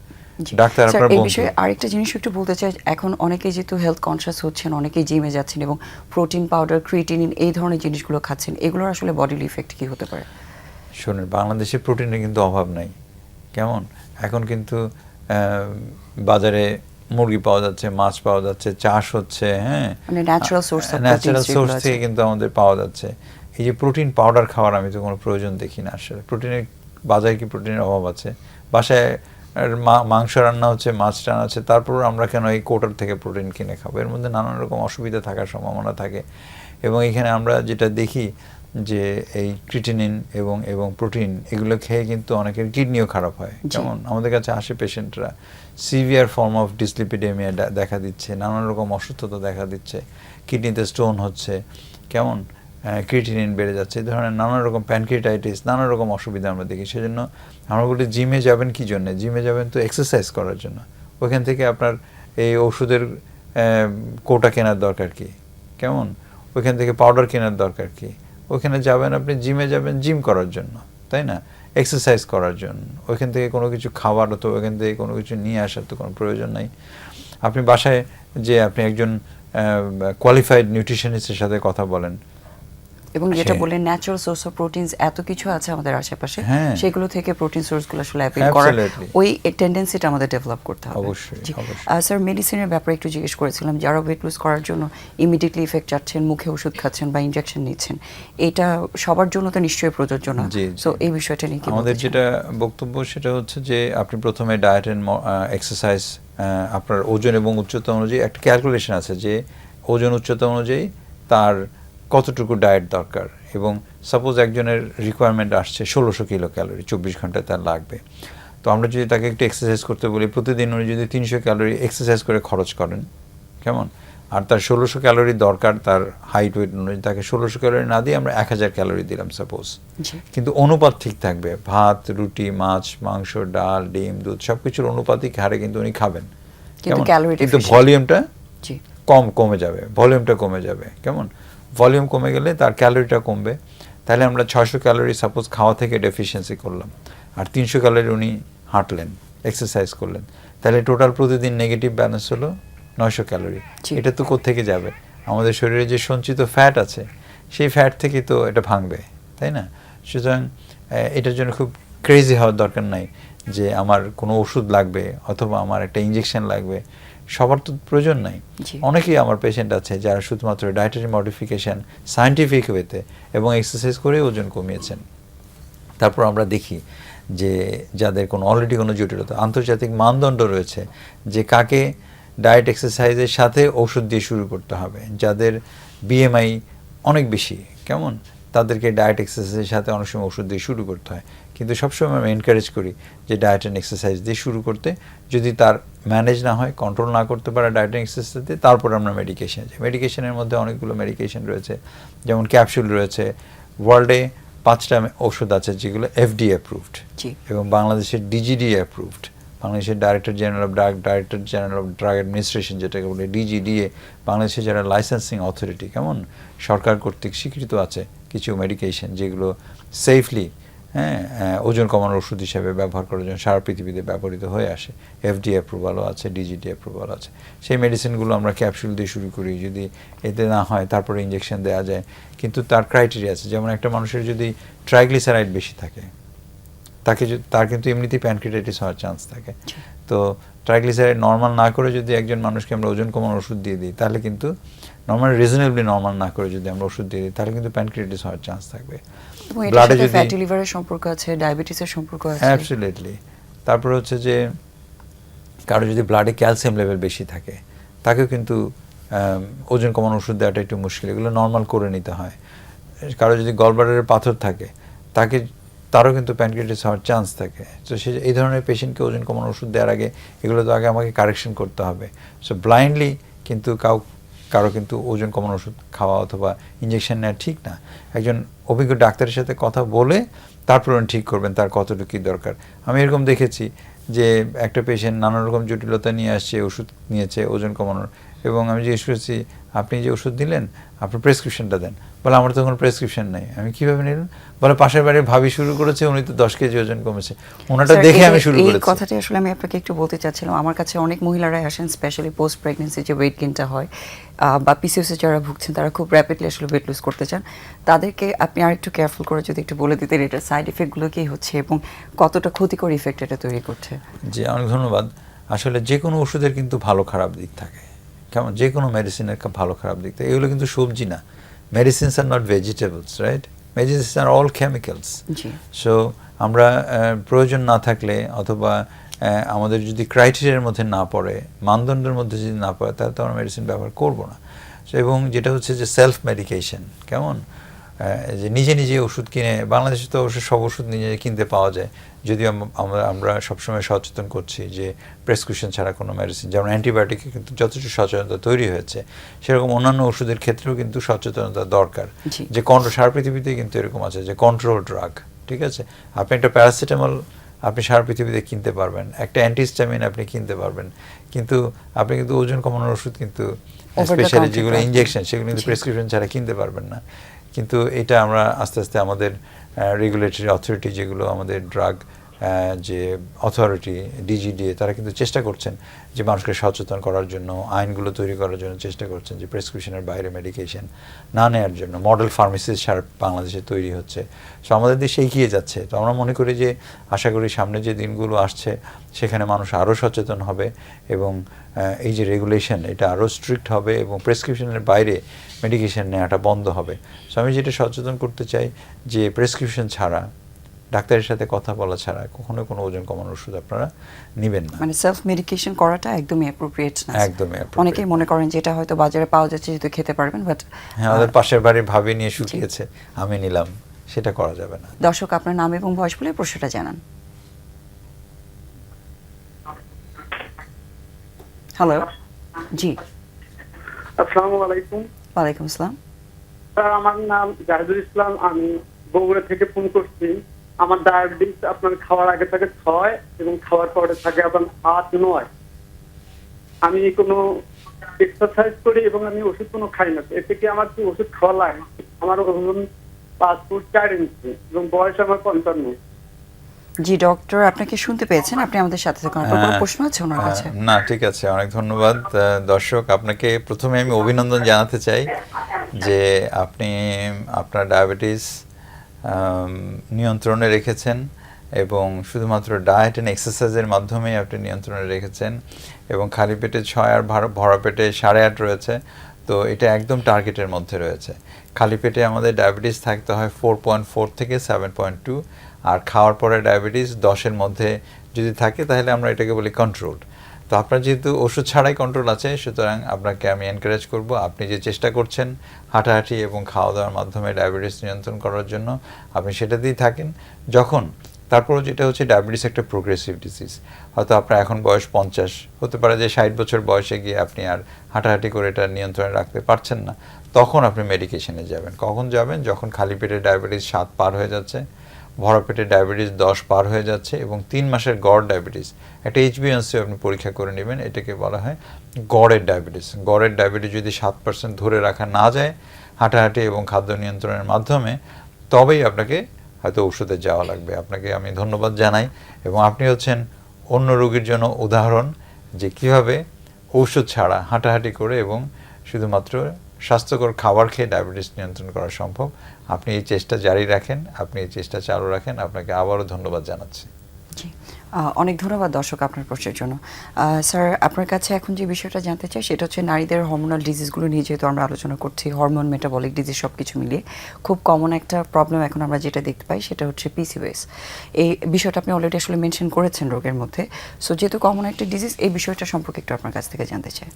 ডাক্তার আপনার এই বিষয়ে আরেকটা জিনিস একটু বলতে চাই, এখন অনেকেই যেহেতু হেলথ কনসিয়াস হচ্ছেন, অনেকেই জিমে যাচ্ছেন এবং প্রোটিন পাউডার, ক্রিয়েটিনিন এই ধরনের জিনিসগুলো খাচ্ছেন, এগুলোর আসলে বডির ইফেক্ট কি হতে পারে? শুনুন, বাংলাদেশে প্রোটিনের কিন্তু অভাব নাই, কেমন এখন কিন্তু বাজারে মুরগি পাওয়া যাচ্ছে, মাছ পাওয়া যাচ্ছে, চাষ হচ্ছে, হ্যাঁ, মানে natural source of natural source থেকে কিন্তু আমাদের পাওয়া যাচ্ছে। এই যে প্রোটিন পাউডার খাওয়ার আমি তো কোনো প্রয়োজন দেখি না আসলে। প্রোটিনের বাজারে কি প্রোটিনের অভাব আছে? বাসায় মাংস রান্না হচ্ছে, মাছ রান্না হচ্ছে, তারপর আমরা কেন এই কোটার থেকে প্রোটিন কিনে খাবো? এর মধ্যে নানান রকম অসুবিধা থাকার সম্ভাবনা থাকে। এবং এখানে আমরা যেটা দেখি যে এই ক্রিটিনিন এবং প্রোটিন এগুলো খেয়ে কিন্তু অনেকের কিডনিও খারাপ হয়। যেমন আমাদের কাছে আসে পেশেন্টরা সিভিয়ার ফর্ম অফ ডিসলিপিডেমিয়া দেখা দিচ্ছে, নানান রকম অসুস্থতা দেখা দিচ্ছে, কিডনিতে স্টোন হচ্ছে, কেমন ক্রিটিনিন বেড়ে যাচ্ছে, এই ধরনের নানান রকম প্যানক্রিয়াটাইটিস, নানান রকম অসুবিধা আমরা দেখি। সেজন্য আমরা বলি জিমে যাবেন কি জন্য? জিমে যাবেন তো এক্সারসাইজ করার জন্য। ওইখান থেকে আপনার এই ওষুধের কোটা কেনার দরকার কি? কেমন ওইখান থেকে পাউডার কেনার দরকার কি? ওইখানে যাবেন, আপনি জিমে যাবেন জিম করার জন্য, তাই না? এক্সারসাইজ করার জন্য। ওইখান থেকে কোনো কিছু খাবার অথবা ওইখান থেকে কোনো কিছু নিয়ে আসার তো কোনো প্রয়োজন নাই। আপনি বাসায় যে আপনি একজন কোয়ালিফাইড নিউট্রিশনিস্টের সাথে কথা বলেন, এবং যেটা বললেন ন্যাচারাল সোর্স অফ প্রোটিনস এত কিছু আছে আমাদের আশেপাশে, হ্যাঁ, সেগুলো থেকে প্রোটিন সোর্সগুলো আসলে অ্যাপিল করার ওই টেন্ডেন্সিটা আমাদের ডেভেলপ করতে হবে। অবশ্যই। স্যার, মেডিসিনের ব্যাপারে একটু জিজ্ঞেস করেছিলাম, যারা ওয়েট লুজ করার জন্য ইমিডিয়েটলি ইফেক্ট চাচ্ছেন, মুখে ওষুধ খাচ্ছেন বা ইনজেকশন নিচ্ছেন, এটা সবার জন্য তো নিশ্চয়ই প্রযোজ্য না। সো এই বিষয়টা নিয়ে কি আমাদের যেটা বক্তব্য সেটা হচ্ছে যে আপনি প্রথমে ডায়েট এন্ড এক্সারসাইজ, আপনার ওজন এবং উচ্চতা অনুযায়ী একটা ক্যালকুলেশন আছে যে ওজন উচ্চতা অনুযায়ী তার কতটুকু ডায়েট দরকার। এবং সাপোজ একজনের রিকোয়ারমেন্ট আসছে 1600 কিলো ক্যালোরি 24 ঘন্টায় তার লাগবে, তো আমরা যদি তাকে একটু এক্সারসাইজ করতে বলি, প্রতিদিন উনি যদি 300 ক্যালোরি এক্সারসাইজ করে খরচ করেন, কেমন, আর তার 1600 ক্যালোরি দরকার তার হাইট ওয়েট অনুযায়ী, তাকে 1600 ক্যালোরি না দিয়ে আমরা 1000 ক্যালোরি দিলাম সাপোজ, কিন্তু অনুপাত ঠিক থাকবে, ভাত, রুটি, মাছ, মাংস, ডাল, ডিম, দুধ সবকিছুর অনুপাতিক হারে কিন্তু উনি খাবেন, কিন্তু ভলিউমটা কমে যাবে, ভলিউমটা কমে যাবে। কেমন ভলিউম কমে গেলে তার ক্যালোরিটা কমবে। তাহলে আমরা 600 ক্যালোরি সাপোজ খাওয়া থেকে ডেফিসিয়েন্সি করলাম, আর 300 ক্যালোরি উনি হাঁটলেন, এক্সারসাইজ করলেন, তাহলে টোটাল প্রতিদিন নেগেটিভ ব্যালেন্স হলো 900 ক্যালোরি। এটা তো কোত্থেকে যাবে? আমাদের শরীরে যে সঞ্চিত ফ্যাট আছে সেই ফ্যাট থেকে তো এটা ভাঙবে, তাই না? সুতরাং এটার জন্য খুব ক্রেজি হওয়ার দরকার নাই যে আমার কোনো ওষুধ লাগবে অথবা আমার একটা ইঞ্জেকশন লাগবে, সবার তো প্রয়োজন নাই। অনেকেই আমার পেশেন্ট আছে যারা শুধুমাত্র ডায়েটারি মডিফিকেশন সায়েন্টিফিক ওয়েতে এবং এক্সারসাইজ করে ওজন কমিয়েছেন। তারপর আমরা দেখি যে যাদের কোনো অলরেডি কোনো জটিলতা, আন্তর্জাতিক মানদণ্ড রয়েছে যে কাকে ডায়েট এক্সারসাইজের সাথে ওষুধ দিয়ে শুরু করতে হবে। যাদের বিএমআই অনেক বেশি, কেমন, তাদেরকে ডায়েট এক্সারসাইজের সাথে অনেক সময় ওষুধ দিয়ে শুরু করতে হয়, কিন্তু সবসময় আমি এনকারেজ করি যে ডায়েট অ্যান্ড এক্সারসাইজ দিয়ে শুরু করতে। যদি তার ম্যানেজ না হয়, কন্ট্রোল না করতে পারে ডায়েট অ্যান্ড এক্সারসাইজ দিয়ে, তারপর আমরা মেডিকেশন যাই। মেডিকেশনের মধ্যে অনেকগুলো মেডিকেশন রয়েছে, যেমন ক্যাপসুল রয়েছে। ওয়ার্ল্ডে 5টা ওষুধ আছে যেগুলো এফডিএ অ্যাপ্রুভড এবং বাংলাদেশের ডিজিডি অ্যাপ্রুভড। বাংলাদেশের director general of drug administration, যেটাকে বলে ডিজিডিএ, বাংলাদেশের যারা লাইসেন্সিং অথরিটি, কেমন, সরকার কর্তৃক স্বীকৃত আছে কিছু মেডিকেশন যেগুলো সেফলি ওজন কমানোর ওষুধ হিসেবে ব্যবহার করার জন্য সারা পৃথিবীতে ব্যবহৃত হয়ে আসে। এফডিএ অ্যাপ্রুভালও আছে, ডিজিডি অ্যাপ্রুভাল আছে। সেই মেডিসিনগুলো আমরা ক্যাপসুল দিয়ে শুরু করি, যদি এতে না হয় তারপরে ইঞ্জেকশন দেওয়া যায়, কিন্তু তার ক্রাইটেরিয়া আছে। যেমন একটা মানুষের যদি ট্রাইগ্লিসারাইড বেশি থাকে, তার কিন্তু এমনিতেই প্যানক্রিয়াটাইটিস হওয়ার চান্স থাকে। তো ট্রাইগ্লিসারাইড নর্মাল না করে যদি একজন মানুষকে আমরা ওজন কমানোর ওষুধ দিয়ে দিই, তাহলে কিন্তু রিজনেবলি নর্মাল না করে যদি আমরা ওষুধ দিয়ে দিই, তাহলে কিন্তু প্যানক্রিয়াটাইটিস হওয়ার চান্স থাকবে। ব্লাডে যদি ফ্যাটি লিভারের সম্পর্ক আছে, ডায়াবেটিসের সম্পর্ক আছে, অ্যাবসলিউটলি। তারপর হচ্ছে যে কারো যদি ব্লাডে ক্যালসিয়াম লেভেল বেশি থাকে, তাকেও কিন্তু ওজন কমানোর ওষুধ দেওয়াটা একটু মুশকিল, এগুলো নর্মাল করে নিতে হয়। কারো যদি গলব্লাডারে পাথর থাকে, তারও কিন্তু প্যানক্রিয়াটাইটিস হওয়ার চান্স থাকে। তো এই ধরনের পেশেন্টকে ওজন কমানোর ওষুধ দেওয়ার আগে এগুলো তো আগে আমাকে কারেকশন করতে হবে। সো ব্লাইন্ডলি কিন্তু কারো কিন্তু ওজন কমানোর ওষুধ খাওয়া অথবা ইঞ্জেকশন নেওয়া ঠিক না। একজন অভিজ্ঞ ডাক্তারের সাথে কথা বলে তারপর উনি ঠিক করবেন তার কতটুকু কী দরকার। আমি এরকম দেখেছি যে একটা পেশেন্ট নানা রকম জটিলতা নিয়ে আসছে, ওষুধ নিয়েছে ওজন কমানোর, এবং আমি জিজ্ঞেস করেছি আপনি যে ওষুধ দিলেন আপনার প্রেসক্রিপশনটা দেন। বলে আমার তো কোনো প্রেসক্রিপশন নেই। আমি কীভাবে নিলাম? বলে পাশের বাড়ির ভাবি শুরু করেছে, উনি তো 10 কেজি ওজন কমেছে, ওনাটা স্যার, দেখে আমি শুরু এই করেছি। কথাটি আসলে আমি আপনাকে একটু বলতে চাচ্ছিলাম। আমার কাছে অনেক মহিলারাই আসেন, স্পেশালি পোস্ট প্রেগনেন্সি যে ওয়েট গেইনটা হয় বা পিসিওসে যারা ভুগছেন, তারা খুব র্যাপিডলি আসলে ওয়েট লুজ করতে চান। তাদেরকে আপনি আর একটু কেয়ারফুল করে যদি একটু বলে দিতেন এটার সাইড ইফেক্টগুলো কী হচ্ছে এবং কতটা ক্ষতিকর ইফেক্ট এটা তৈরি করছে। জি, অনেক ধন্যবাদ। আসলে যে কোনো ওষুধের কিন্তু ভালো খারাপ দিক থাকে, কেমন যে কোনো মেডিসিনের ভালো খারাপ দিক থাকে। এগুলো কিন্তু সবজি না, medicines are not vegetables, right? Medicines are all chemicals. জি। সো আমরা প্রয়োজন না থাকলে অথবা আমাদের যদি ক্রাইটেরিয়ার মধ্যে না পড়ে, মানদণ্ডের মধ্যে যদি না পড়ে, তাহলে তো আমরা মেডিসিন ব্যবহার করবো না। এবং যেটা হচ্ছে যে সেলফ মেডিকেশন, কেমন যে নিজে নিজে ওষুধ কিনে, বাংলাদেশে তো অবশ্য সব ওষুধ নিজে কিনতে পাওয়া যায়, যদিও আমরা সবসময় সচেতন করছি যে প্রেসক্রিপশন ছাড়া কোনো মেডিসিন, যেমন অ্যান্টিবায়োটিকে কিন্তু যথেষ্ট সচেতনতা তৈরি হয়েছে, সেরকম অন্যান্য ওষুধের ক্ষেত্রেও কিন্তু সচেতনতা দরকার। যে সারা পৃথিবীতেই কিন্তু এরকম আছে যে কন্ট্রোল ড্রাগ, ঠিক আছে? আপনি একটা প্যারাসিটামল আপনি সারা পৃথিবীতে কিনতে পারবেন, একটা অ্যান্টিহিস্টামিন আপনি কিনতে পারবেন, কিন্তু আপনি কিন্তু ওজন কমানোর ওষুধ কিন্তু স্পেশালি যেগুলো ইনজেকশন, সেগুলো কিন্তু প্রেসক্রিপশন ছাড়া কিনতে পারবেন না। কিন্তু এটা আমরা আস্তে আস্তে আমাদের রেগুলেটরি অথরিটি, যেগুলো আমাদের ড্রাগ যে অথরিটি ডিজিডিএ, তারা কিন্তু চেষ্টা করছেন যে মানুষকে সচেতন করার জন্য, আইনগুলো তৈরি করার জন্য চেষ্টা করছেন যে প্রেসক্রিপশনের বাইরে মেডিকেশন না নেওয়ার জন্য। মডেল ফার্মেসিস্ট সারা বাংলাদেশে তৈরি হচ্ছে। সো আমাদের দেশে এগিয়ে যাচ্ছে। তো আমরা মনে করি যে আশা করি সামনে যে দিনগুলো আসছে সেখানে মানুষ আরও সচেতন হবে এবং এই যে রেগুলেশন এটা আরও স্ট্রিক্ট হবে এবং প্রেসক্রিপশনের বাইরে মেডিকেশন নেওয়াটা বন্ধ হবে। সো আমি যেটা সচেতন করতে চাই যে প্রেসক্রিপশন ছাড়া, ডাক্তারের সাথে কথা বলা ছাড়া কখনো কোনো ওজন কমানোর ওষুধ আপনারা নেবেন না। মানে সেলফ মেডিকেশন করাটা একদমই অ্যাপ্রোপ্রিয়েট না। একদমই অ্যাপ্রোপ্রিয়েট। অনেকেই মনে করেন যে এটা হয়তো বাজারে পাওয়া যাচ্ছে, যেহেতু খেতে পারবেন, বাট হ্যাঁ, আমাদের পাশের বাড়ির ভাবি নিয়ে শুকিয়েছে, আমি নিলাম, সেটা করা যাবে না। দর্শক, আপনার নাম এবং বয়স বলে প্রশ্নটা জানান। হ্যালো, জি। আসসালামু আলাইকুম। ওয়ালাইকুম আসসালাম। স্যার, আমার নাম জাহিদুল ইসলাম, আমি বগুড়া থেকে ফোন করছি। আমার ডায়াবেটিস আপনার খাওয়ার আগে থাকে 6 এবং খাওয়ার পরে থাকে আপনার 8-9। আমি কোনো এক্সারসাইজ করি এবং আমি ওষুধ কোনো খাই না। এতে কি আমার কি ওষুধ খাওয়া লাগে? আমার ওজন 5 ফুট 4 ইঞ্চি এবং বয়স আমার 55। জি ডক্টর, আপনাকে শুনতে পেয়েছেন, আপনি আমাদের সাথে থাকুন। আপনার কোনো প্রশ্ন আছে ওনার কাছে? না, ঠিক আছে, অনেক ধন্যবাদ। দর্শক, আপনাকে প্রথমে আমি অভিনন্দন জানাতে চাই যে আপনি আপনার ডায়াবেটিস নিয়ন্ত্রণে রেখেছেন এবং শুধুমাত্র ডায়েট অ্যান্ড এক্সারসাইজের মাধ্যমেই আপনি নিয়ন্ত্রণে রেখেছেন এবং খালি পেটে 6 আর ভরা পেটে 8.5 রয়েছে। তো এটা একদম টার্গেটের মধ্যে রয়েছে। খালি পেটে আমাদের ডায়াবেটিস থাকতে হয় 4.4 থেকে 7.2, আর খাওয়ার পরে ডায়াবেটিস 10-এর মধ্যে যদি থাকে তাহলে আমরা এটাকে বলি কন্ট্রোলড। তো আপনার যেহেতু ওষুধ ছাড়াই কন্ট্রোল আছে, সুতরাং আপনাকে আমি এনকারেজ করব, আপনি যে চেষ্টা করছেন হাঁটাহাঁটি এবং খাওয়া দাওয়ার মাধ্যমে ডায়াবেটিস নিয়ন্ত্রণ করার জন্য, আপনি সেটাতেই থাকেন। তারপরও যেটা হচ্ছে, ডায়াবেটিস একটা প্রোগ্রেসিভ ডিজিজ। হয়তো আপনার এখন বয়স 50, হতে পারে যে 60 বছর বয়সে গিয়ে আপনি আর হাঁটাহাঁটি করে এটা নিয়ন্ত্রণে রাখতে পারছেন না, তখন আপনি মেডিকেশনে যাবেন। কখন যাবেন? যখন খালি পেটে ডায়াবেটিস 7 পার হয়ে যাচ্ছে, ভরা পেটে ডায়াবেটিস 10 পার হয়ে যাচ্ছে এবং 3 মাসের গড় ডায়াবেটিস। একটা HbA1c আপনি পরীক্ষা করে নেবেন, এটাকে বলা হয় গড়ের ডায়াবেটিস। গড়ের ডায়াবেটিস যদি 7% ধরে রাখা না যায় হাঁটাহাঁটি এবং খাদ্য নিয়ন্ত্রণের মাধ্যমে, তবেই আপনাকে হয়তো ওষুধে যাওয়া লাগবে। আপনাকে আমি ধন্যবাদ জানাই এবং আপনি হচ্ছেন অন্য রোগীর জন্য উদাহরণ যে কীভাবে ঔষধ ছাড়া হাঁটাহাঁটি করে এবং শুধুমাত্র স্বাস্থ্যকর খাবার খেয়ে ডায়াবেটিস নিয়ন্ত্রণ করা সম্ভব। আপনি এই চেষ্টা জারি রাখেন, আপনি এই চেষ্টা চালু রাখেন। আপনাকে আবারও ধন্যবাদ জানাচ্ছি। জি, অনেক ধন্যবাদ দর্শক আপনার প্রশ্নের জন্য। স্যার, আপনার কাছে এখন যে বিষয়টা জানতে চাই সেটা হচ্ছে নারীদের হরমোনাল ডিজিজগুলো নিয়ে যেহেতু আমরা আলোচনা করছি, হরমোন, মেটাবলিক ডিজিজ সব কিছু মিলিয়ে খুব কমন একটা প্রবলেম এখন আমরা যেটা দেখতে পাই সেটা হচ্ছে পিসিওএস। এই বিষয়টা আপনি অলরেডি আসলে মেনশন করেছেন রোগের মধ্যে। সো যেহেতু কমন একটা ডিজিজ, এই বিষয়টা সম্পর্কে একটু আপনার কাছ থেকে জানতে চাই।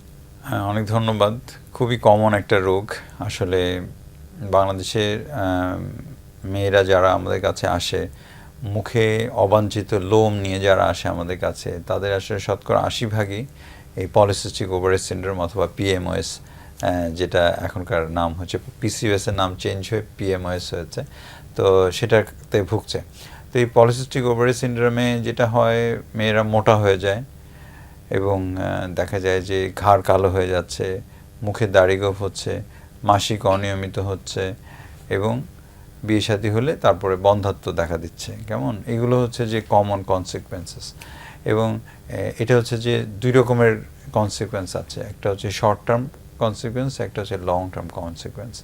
হ্যাঁ, অনেক ধন্যবাদ। খুবই কমন একটা রোগ। আসলে বাংলাদেশের মেয়েরা যারা আমাদের কাছে আসে, মুখে অবাঞ্ছিত লোম নিয়ে যারা আসে আমাদের কাছে, তাদের আসলে শতকরা 80% এই পলিসিস্টিক ওভারি সিনড্রোম অথবা PMOS, যেটা এখনকার নাম হচ্ছে PCOS এর নাম চেঞ্জ হয়ে PMOS হয়েছে, তো সেটাতে ভুগছে। তো এই পলিসিস্টিক ওভারি সিনড্রোমে যেটা হয়, মেয়েরা মোটা হয়ে যায় এবং দেখা যায় যে ঘাড় কালো হয়ে যাচ্ছে, মুখে দাড়ি গোঁফ হচ্ছে, মাসিক অনিয়মিত হচ্ছে এবং বিয়ে শাদী হলে তারপরে বন্ধ্যাত্ব দেখা দিচ্ছে, কেমন? এগুলো হচ্ছে যে কমন কনসিকুয়েন্সেস। এবং এটা হচ্ছে যে দুই রকমের কনসিকুয়েন্স আছে, একটা হচ্ছে শর্ট টার্ম কনসিকুয়েন্স, একটা হচ্ছে long term consequence.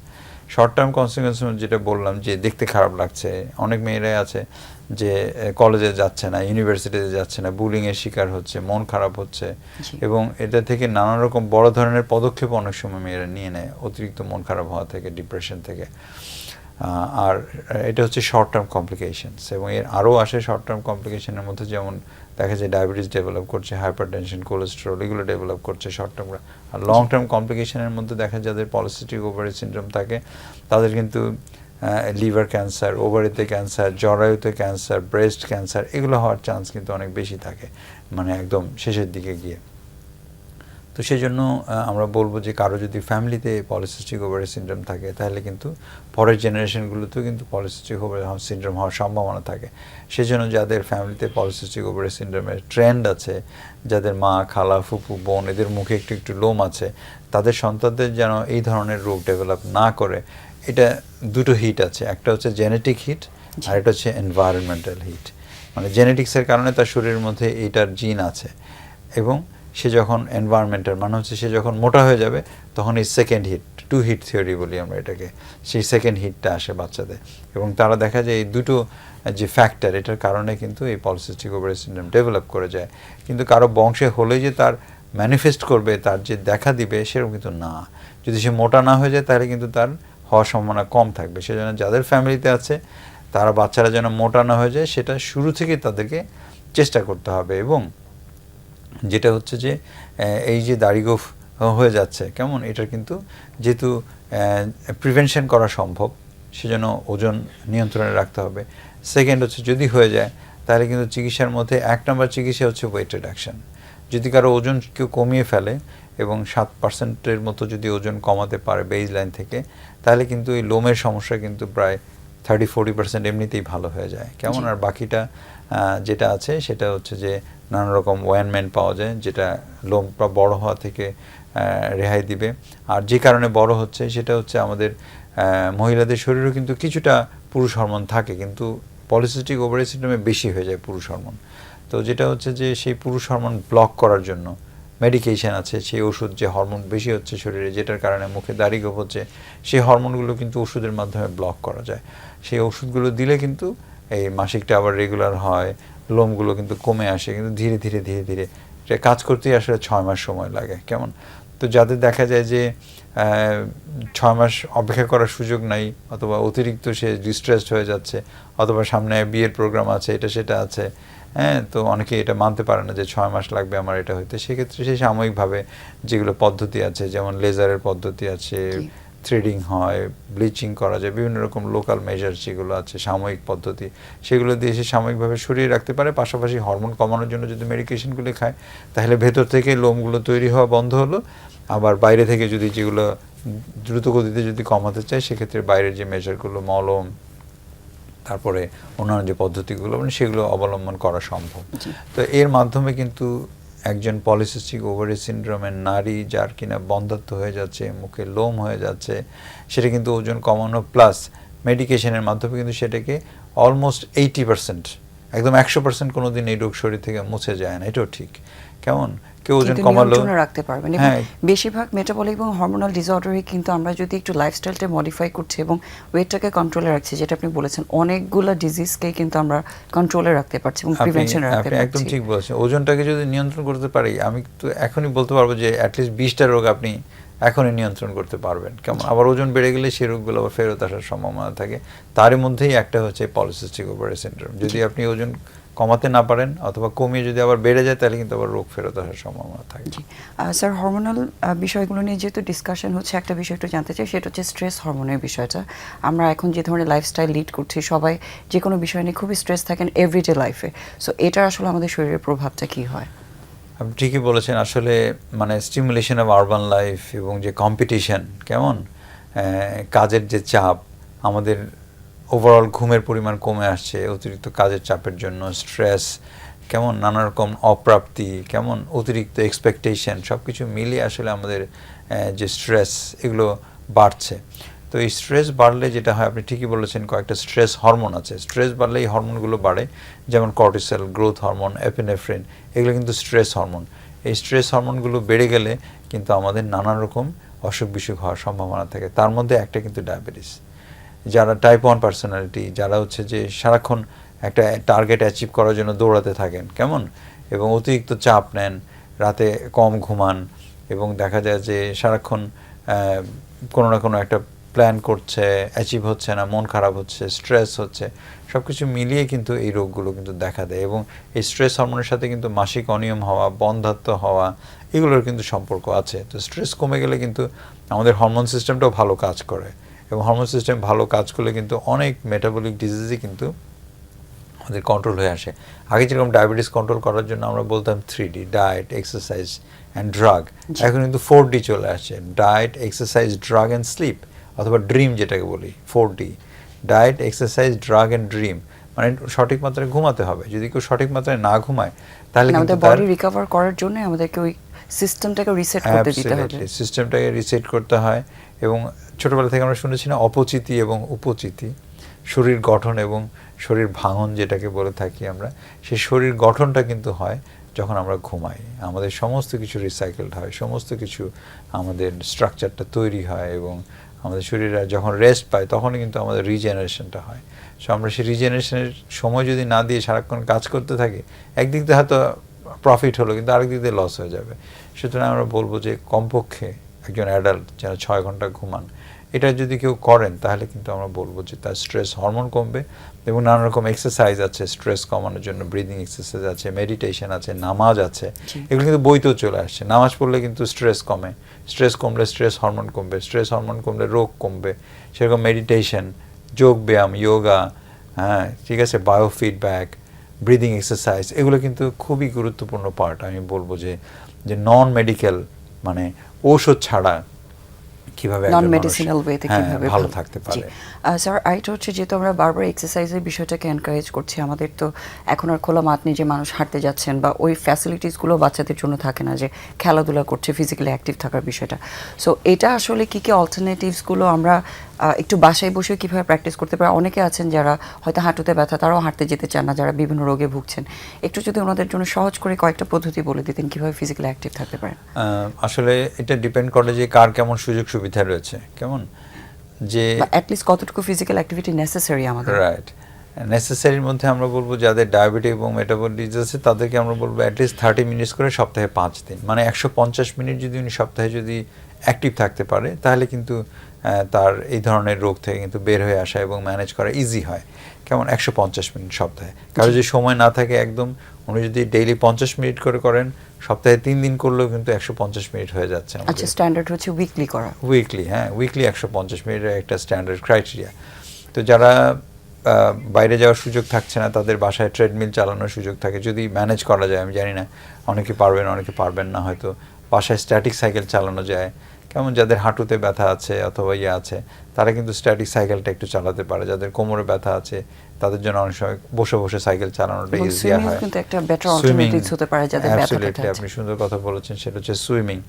Short term consequence যেটা বললাম যে দেখতে খারাপ লাগছে, অনেক মেয়েরাই আছে যে কলেজে যাচ্ছে না, ইউনিভার্সিটিতে যাচ্ছে না, বুলিংয়ের শিকার হচ্ছে, মন খারাপ হচ্ছে এবং এটা থেকে নানা রকম বড় ধরনের পদক্ষেপ অনেক সময় মেয়েরা নিয়ে নেয় অতিরিক্ত মন খারাপ হওয়া থেকে, ডিপ্রেশন থেকে। আর এটা হচ্ছে শর্ট টার্ম কমপ্লিকেশনস এবং এর আরও আসে শর্ট টার্ম কমপ্লিকেশনের মধ্যে, যেমন দেখা যায় ডায়াবেটিস ডেভেলপ করছে, হাইপারটেনশন, কোলেস্টেরল এগুলো ডেভেলপ করছে শর্ট টার্ম। আর লং টার্ম কমপ্লিকেশনের মধ্যে দেখা যায় যাদের পলিসিস্টিক ওভারি সিনড্রোম থাকে তাদের কিন্তু লিভার ক্যান্সার, ওভারিতে ক্যান্সার, জরায়ুতে ক্যান্সার, ব্রেস্ট ক্যান্সার এগুলো হওয়ার চান্স কিন্তু অনেক বেশি থাকে, মানে একদম শেষের দিকে গিয়ে। তো সেই জন্য আমরা বলবো যে কারো যদি ফ্যামিলিতে পলিসিস্টিক ওভারি সিনড্রোম থাকে তাহলে কিন্তু পরের জেনারেশনগুলোতেও কিন্তু পলিসিস্টিক ওভারি সিনড্রোম হওয়ার সম্ভাবনা থাকে। সেই জন্য যাদের ফ্যামিলিতে পলিসিস্টিক ওভারি সিনড্রোমের ট্রেন্ড আছে, যাদের মা, খালা, ফুপু, বোন এদের মুখে একটু একটু লোম আছে, তাদের সন্তানদের যেন এই ধরনের রোগ ডেভেলপ না করে, এটা দুটো হিট আছে, একটা হচ্ছে জেনেটিক হিট আর একটা হচ্ছে এনভায়রনমেন্টাল হিট। মানে জেনেটিক্সের কারণে তার শরীরের মধ্যে এইটার জিন আছে এবং সে যখন এনভায়রনমেন্টাল মানে হচ্ছে সে যখন মোটা হয়ে যাবে তখন এই second hit, two hit theory বলি আমরা এটাকে, সেই সেকেন্ড হিটটা আসে বাচ্চাদের এবং তারা দেখা যায় এই দুটো যে ফ্যাক্টর এটার কারণে কিন্তু এই পলিসিস্টিক ওভারি সিনড্রোম ডেভেলপ করে যায়। কিন্তু কারো বংশে হলেই যে তার ম্যানিফেস্ট করবে, তার যে দেখা দিবে সেরকম কিন্তু না। যদি সে মোটা না হয়ে যায় তাহলে কিন্তু তার হওয়ার সম্ভাবনা কম থাকবে। সেজন্য যাদের ফ্যামিলিতে আছে তারা বাচ্চারা যেন মোটা না হয়ে যায় সেটা শুরু থেকে তাদেরকে চেষ্টা করতে হবে। এবং যেটা হচ্ছে যে এই যে দাড়ি গোঁফ হয়ে যাচ্ছে কেমন, এটার কিন্তু যেহেতু প্রিভেনশন করা সম্ভব সেজন্য ওজন নিয়ন্ত্রণে রাখতে হবে। সেকেন্ড হচ্ছে যদি হয়ে যায় তাহলে কিন্তু চিকিৎসার মধ্যে 1 নম্বর চিকিৎসা হচ্ছে ওয়েট রিডাকশন। যদি কারো ওজন কেউ কমিয়ে ফেলে এবং 7% মতো যদি ওজন কমাতে পারে বেজ লাইন থেকে, তাহলে কিন্তু এই লোমের সমস্যা কিন্তু প্রায় 30-40% এমনিতেই ভালো হয়ে যায়, কেমন? আর বাকিটা যেটা আছে সেটা হচ্ছে যে নানা রকম ওয়েনমেন্ট পাওয়া যায় যেটা লোমটা বড় হওয়া থেকে রেহাই দিবে। আর যে কারণে বড় হচ্ছে সেটা হচ্ছে আমাদের মহিলাদের শরীরেও কিন্তু কিছুটা পুরুষ হরমোন থাকে, কিন্তু পলিসিস্টিক ওভারি সিনড্রোমে বেশি হয়ে যায় পুরুষ হরমোন। তো যেটা হচ্ছে যে সেই পুরুষ হরমোন ব্লক করার জন্য মেডিকেশন আছে, সেই ওষুধ যে হরমোন বেশি হচ্ছে শরীরে যেটার কারণে মুখে দাড়ি গোঁফ হচ্ছে, সেই হরমোনগুলো কিন্তু ওষুধের মাধ্যমে ব্লক করা যায়। সেই ওষুধগুলো দিলে কিন্তু এই মাসিকটা আবার রেগুলার হয়, লোমগুলো কিন্তু কমে আসে, কিন্তু ধীরে ধীরে ধীরে ধীরে এটা কাজ করতেই আসলে 6 মাস সময় লাগে, কেমন? তো যাদের দেখা যায় যে 6 মাস অপেক্ষা করার সুযোগ নাই, অথবা অতিরিক্ত সে ডিস্ট্রেসড হয়ে যাচ্ছে, অথবা সামনে বিয়ের প্রোগ্রাম আছে, এটা সেটা আছে, হ্যাঁ, তো অনেকে এটা মানতে পারে না যে 6 মাস লাগবে আমার এটা হইতে, সেক্ষেত্রে সে সাময়িকভাবে যেগুলো পদ্ধতি আছে, যেমন লেজারের পদ্ধতি আছে, থ্রেডিং হয়, ব্লিচিং করা যায়, বিভিন্ন রকম লোকাল মেজার যেগুলো আছে সাময়িক পদ্ধতি, সেগুলো দিয়ে সে সাময়িকভাবে সরিয়ে রাখতে পারে। পাশাপাশি হরমোন কমানোর জন্য যদি মেডিকেশনগুলি খায় তাহলে ভেতর থেকে লোমগুলো তৈরি হওয়া বন্ধ হলো। আবার বাইরে থেকে যদি যেগুলো দ্রুত গতিতে যদি কমাতে চায় সেক্ষেত্রে বাইরের যে মেজারগুলো, মলম, তারপরে অন্যান্য যে পদ্ধতিগুলো মানে সেগুলো অবলম্বন করা সম্ভব। তো এর মাধ্যমে কিন্তু একজন পলিসিস্টিক ওভারি সিনড্রোমের নারী যার কিনা বন্ধ্যাত্ব হয়ে যাচ্ছে, মুখে লোম হয়ে যাচ্ছে, সেটা কিন্তু ওজন কমানো প্লাস মেডিকেশনের মাধ্যমে কিন্তু সেটাকে অলমোস্ট 80%, একদম 100% কোনোদিন এই রোগ শরীর থেকে মুছে যায় না, এটাও ঠিক, কেমন? কেউ ওজন কমালো রাখতে পারবেন। এবং বেশিরভাগ মেটাবলিক এবং হরমোনাল ডিসঅর্ডারে কিন্তু আমরা যদি একটু লাইফস্টাইলটা মডিফাই করছি এবং ওয়েটটাকে কন্ট্রোলে রাখছি, যেটা আপনি বলেছেন অনেকগুলো ডিজিজকে কিন্তু আমরা কন্ট্রোলে রাখতে পারছি এবং প্রিভেনশন রাখতে পারছি। একদম ঠিক বলেছেন। ওজনটাকে যদি নিয়ন্ত্রণ করতে পারি, আমি তো এখনই বলতে পারবো যে অ্যাটলিস্ট 20টা রোগ আপনি এখনই নিয়ন্ত্রণ করতে পারবেন, কেমন? আবার ওজন বেড়ে গেলে সেই রোগগুলো আবার ফেরত আসার সম্ভাবনা থাকে। তারই মধ্যেই একটা হচ্ছে পলিসিস্টিক ওভারি সিনড্রোম। যদি আপনি ওজন কমাতে না পারেন অথবা কমিয়ে যদি আবার বেড়ে যায় তাহলে কিন্তু আবার রোগ ফেরত আসার সম্ভাবনা থাকে। স্যার, হরমোনাল বিষয়গুলো নিয়ে যেহেতু ডিসকাশন হচ্ছে, একটা বিষয় একটু জানতে চাই, সেটা হচ্ছে স্ট্রেস হরমোনের বিষয়টা। আমরা এখন যে ধরনের লাইফস্টাইল লিড করছি, সবাই যে কোনো বিষয় নিয়ে খুবই স্ট্রেস থাকেন এভরিডে লাইফে। সো এটা আসলে আমাদের শরীরের প্রভাবটা কী হয়? আপনি ঠিকই বলেছেন। আসলে মানে স্টিমুলেশন অফ আরবান লাইফ এবং যে কম্পিটিশন, কেমন কাজের যে চাপ, আমাদের ওভারঅল ঘুমের পরিমাণ কমে আসছে অতিরিক্ত কাজের চাপের জন্য, স্ট্রেস, কেমন নানা রকম অপ্রাপ্তি, কেমন অতিরিক্ত এক্সপেকটেশন, সব কিছু মিলিয়ে আসলে আমাদের যে স্ট্রেস এগুলো বাড়ছে। তো এই স্ট্রেস বাড়লে যেটা হয়, আপনি ঠিকই বলেছেন, কয়েকটা স্ট্রেস হরমোন আছে। স্ট্রেস বাড়লে এই হরমোনগুলো বাড়ে, যেমন কর্টিসল, গ্রোথ হরমোন, এপিনেফ্রিন, এগুলো কিন্তু স্ট্রেস হরমোন। এই স্ট্রেস হরমোনগুলো বেড়ে গেলে কিন্তু আমাদের নানান রকম অসুখ বিসুখ হওয়ার সম্ভাবনা থাকে। তার মধ্যে একটা কিন্তু ডায়াবেটিস। যারা টাইপ 1 পার্সোনালিটি, যারা হচ্ছে যে সারাক্ষণ একটা টার্গেট অ্যাচিভ করার জন্য দৌড়াতে থাকেন, কেমন, এবং অতিরিক্ত চাপ নেন, রাতে কম ঘুমান, এবং দেখা যায় যে সারাক্ষণ কোনো না কোনো একটা প্ল্যান করছে, অ্যাচিভ হচ্ছে না, মন খারাপ হচ্ছে, স্ট্রেস হচ্ছে, সব কিছু মিলিয়ে কিন্তু এই রোগগুলো কিন্তু দেখা দেয়। এবং এই স্ট্রেস হরমোনের সাথে কিন্তু মাসিক অনিয়ম হওয়া, বন্ধ্যাত্ব হওয়া, এগুলোর কিন্তু সম্পর্ক আছে। তো স্ট্রেস কমে গেলে কিন্তু আমাদের হরমোন সিস্টেমটাও ভালো কাজ করে, এবং হরমোন সিস্টেম ভালো কাজ করলে কিন্তু অনেক মেটাবলিক ডিজিজই কিন্তু আমাদের কন্ট্রোল হয়ে আসে। আগে যেরকম ডায়াবেটিস কন্ট্রোল করার জন্য আমরা বলতাম 3D, diet, exercise and drug, এখন কিন্তু 4D চলে আসছে, diet, exercise, drug and sleep, অথবা ড্রিম যেটাকে বলি, 4D, diet, exercise, drug and dream. মানে সঠিক মাত্রায় ঘুমাতে হবে। যদি কেউ সঠিক মাত্রায় না ঘুমায় তাহলে আমাদের বডি রিকভার করার জন্য আমাদেরকে ওই সিস্টেমটাকে রিসেট করতে দিতে হবে। সিস্টেমটাকে রিসেট করতে হয়। এবং ছোটবেলা থেকে আমরা শুনেছি না, অপচিতি এবং উপচিতি, শরীর গঠন এবং শরীর ভাঙন যেটাকে বলে থাকি আমরা, সেই শরীর গঠনটা কিন্তু হয় যখন আমরা ঘুমাই। আমাদের সমস্ত কিছু রিসাইকেলড হয়, সমস্ত কিছু আমাদের স্ট্রাকচারটা তৈরি হয়, এবং আমাদের শরীরে যখন রেস্ট পায় তখনই কিন্তু আমাদের রিজেনারেশনটা হয়। সো আমরা সেই রিজেনারেশনের সময় যদি না দিয়ে সারাক্ষণ কাজ করতে থাকি, একদিক দিয়ে হয়তো প্রফিট হলো, কিন্তু আরেক দিক দিয়ে লস হয়ে যাবে। সুতরাং আমরা বলবো যে কমপক্ষে একজন অ্যাডাল্ট যেন 6 ঘন্টা ঘুমান। এটা যদি কেউ করেন তাহলে কিন্তু আমরা বলবো যে তার স্ট্রেস হরমোন কমবে। এবং নানা রকম এক্সারসাইজ আছে স্ট্রেস কমানোর জন্য, ব্রিদিং এক্সারসাইজ আছে, মেডিটেশন আছে, নামাজ আছে, এগুলো কিন্তু বইতেও চলে আসছে। নামাজ পড়লে কিন্তু স্ট্রেস কমে, স্ট্রেস কমলে স্ট্রেস হরমোন কমবে, স্ট্রেস হরমোন কমলে রোগ কমবে। সেরকম মেডিটেশন, যোগ ব্যায়াম, যোগা, হ্যাঁ ঠিক আছে, বায়োফিডব্যাক, ব্রিদিং এক্সারসাইজ, এগুলো কিন্তু খুবই গুরুত্বপূর্ণ পার্ট। আমি বলবো যে নন মেডিকেল, মানে ঔষধ ছাড়া কিভাবে নন মেডিসিনাল ওয়েতে কিভাবে ভালো থাকতে পারে। স্যার, আরেকটা হচ্ছে, যেহেতু আমরা বারবার এক্সারসাইজের বিষয়টাকে এনকারেজ করছি, আমাদের তো এখন আর খোলা মাঠ নিয়ে যে মানুষ হাঁটতে যাচ্ছেন বা ওই ফ্যাসিলিটিসগুলো বাচ্চাদের জন্য থাকে না, যে খেলাধুলা করছে, ফিজিক্যালি অ্যাক্টিভ থাকার বিষয়টা। সো এটা আসলে কী কী অল্টারনেটিভসগুলো আমরা একটু বাসায় বসে কীভাবে প্র্যাকটিস করতে পারি? অনেকে আছেন যারা হয়তো হাঁটুতে ব্যথা, তারাও হাঁটতে যেতে চান না, যারা বিভিন্ন রোগে ভুগছেন। একটু যদি ওনাদের জন্য সহজ করে কয়েকটা পদ্ধতি বলে দিতেন কীভাবে ফিজিক্যালি অ্যাক্টিভ থাকতে পারেন। আসলে এটা ডিপেন্ড করে যে কার কেমন সুযোগ সুবিধা রয়েছে, কেমন, যে অ্যাটলিস্ট কতটুকু ফিজিক্যাল অ্যাক্টিভিটি নেসেসারি আমাদের। রাইট, নেসেসারির মধ্যে আমরা বলবো যাদের ডায়াবেটিস এবং মেটাবলিক ডিজিজ আছে তাদেরকে আমরা বলবো অ্যাটলিস্ট 30 মিনিটস করে সপ্তাহে 5 দিন, মানে 150 মিনিট যদি উনি সপ্তাহে যদি অ্যাক্টিভ থাকতে পারে তাহলে কিন্তু তার এই ধরনের রোগ থেকে কিন্তু বের হয়ে আসা এবং ম্যানেজ করা ইজি হয়। কেমন, 150 মিনিট সপ্তাহে। কারো যদি সময় না থাকে একদম, উনি যদি ডেইলি 50 মিনিট করে করেন, সপ্তাহে 3 দিন করলেও কিন্তু 150 মিনিট হয়ে যাচ্ছে। আচ্ছা, স্ট্যান্ডার্ড হচ্ছে উইকলি করা। উইকলি, হ্যাঁ, উইকলি 150 মিনিটের একটা স্ট্যান্ডার্ড ক্রাইটেরিয়া। তো যারা বাইরে যাওয়ার সুযোগ থাকছে না, তাদের বাসায় ট্রেডমিল চালানোর সুযোগ থাকে, যদি ম্যানেজ করা যায়। আমি জানি না, অনেকে পারবেন, অনেকে পারবেন না হয়তো। বাসায় স্ট্যাটিক সাইকেল চালানো যায়, কেমন, যাদের হাঁটুতে ব্যথা আছে অথবা আছে তারা কিন্তু স্ট্যাটিক সাইকেলটা একটু চালাতে পারে। যাদের কোমরে ব্যথা আছে তাদের জন্য অনেক সময় বসে বসে সাইকেল চালানোটা ইজি হয়। কিন্তু একটা বেটার অল্টারনেটিভস হতে পারে যাদের ব্যথা আছে। আপনি সুন্দর কথা বলেছেন, সেটা হচ্ছে সুইমিং।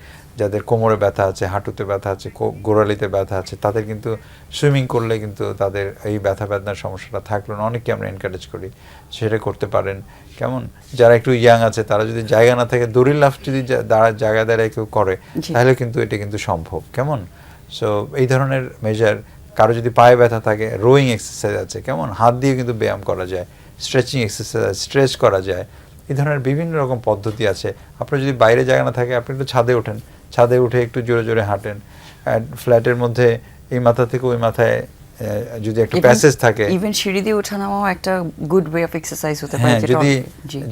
যাদের কোমরে ব্যথা আছে, হাঁটুতে ব্যথা আছে, গোড়ালিতে ব্যথা আছে, তাদের কিন্তু সুইমিং করলে কিন্তু তাদের এই ব্যথা বেদনার সমস্যাটা থাকলো না, অনেককে আমরা এনকারেজ করি, সেটা করতে পারেন। কেমন, যারা একটু ইয়াং আছে তারা যদি জায়গা না থাকে, দড়ির লাফ যদি জায়গা দাঁড়ায় কেউ করে তাহলে কিন্তু এটা কিন্তু সম্ভব। কেমন, সো এই ধরনের মেজার। কারো যদি পায়ে ব্যথা থাকে, রোয়িং এক্সারসাইজ আছে, কেমন, হাত দিয়ে কিন্তু ব্যায়াম করা যায়, স্ট্রেচিং এক্সারসাইজ, স্ট্রেচ করা যায়, এই ধরনের বিভিন্ন রকম পদ্ধতি আছে। আপনার যদি বাইরে জায়গা না থাকে, আপনি একটু ছাদে ওঠেন, ছাদে উঠে একটু জোরে জোরে হাঁটেন। ফ্ল্যাটের মধ্যে এই মাথা থেকে ওই মাথায় যদি একটা প্যাসেজ থাকে, ইভেন সিঁড়ি দিয়ে ওঠা নামাও একটা গুড ওয়ে অফ এক্সারসাইজ হতে পারে।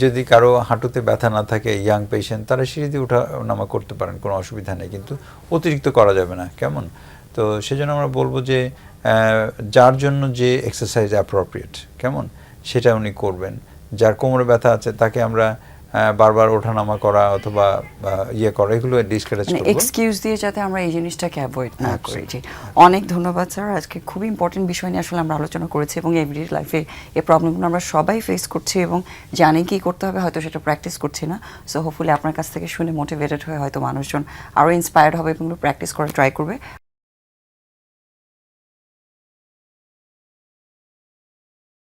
যদি কারো হাঁটুতে ব্যথা না থাকে, ইয়াং পেশেন্ট, তারা সিঁড়ি দিয়ে ওঠা নামা করতে পারেন, কোনো অসুবিধা নেই, কিন্তু অতিরিক্ত করা যাবে না। কেমন, তো সেজন্য আমরা বলবো যে যার জন্য যে এক্সারসাইজ অ্যাপ্রোপ্রিয়েট, কেমন, সেটা উনি করবেন। যার কোমরে ব্যথা আছে তাকে আমরা বারবার ওঠানামা করা অথবা ইয়ে করা, এগুলো ডিসকারেজ মানে করব। এক্সকিউজ দিয়ে যাতে আমরা এই জিনিসটাকে অ্যাভয়েড না করি। জি, অনেক ধন্যবাদ স্যার। আজকে খুবই ইম্পর্টেন্ট বিষয় নিয়ে আসলে আমরা আলোচনা করেছি এবং এভরিডে লাইফে এই প্রবলেমগুলো আমরা সবাই ফেস করছি এবং জানি কি করতে হবে, হয়তো সেটা প্র্যাকটিস করছি না। সো হোপফুলি আপনার কাছ থেকে শুনে মোটিভেটেড হয়ে হয়তো মানুষজন আরও ইন্সপায়ার্ড হবে এবং প্র্যাকটিস করে ট্রাই করবে।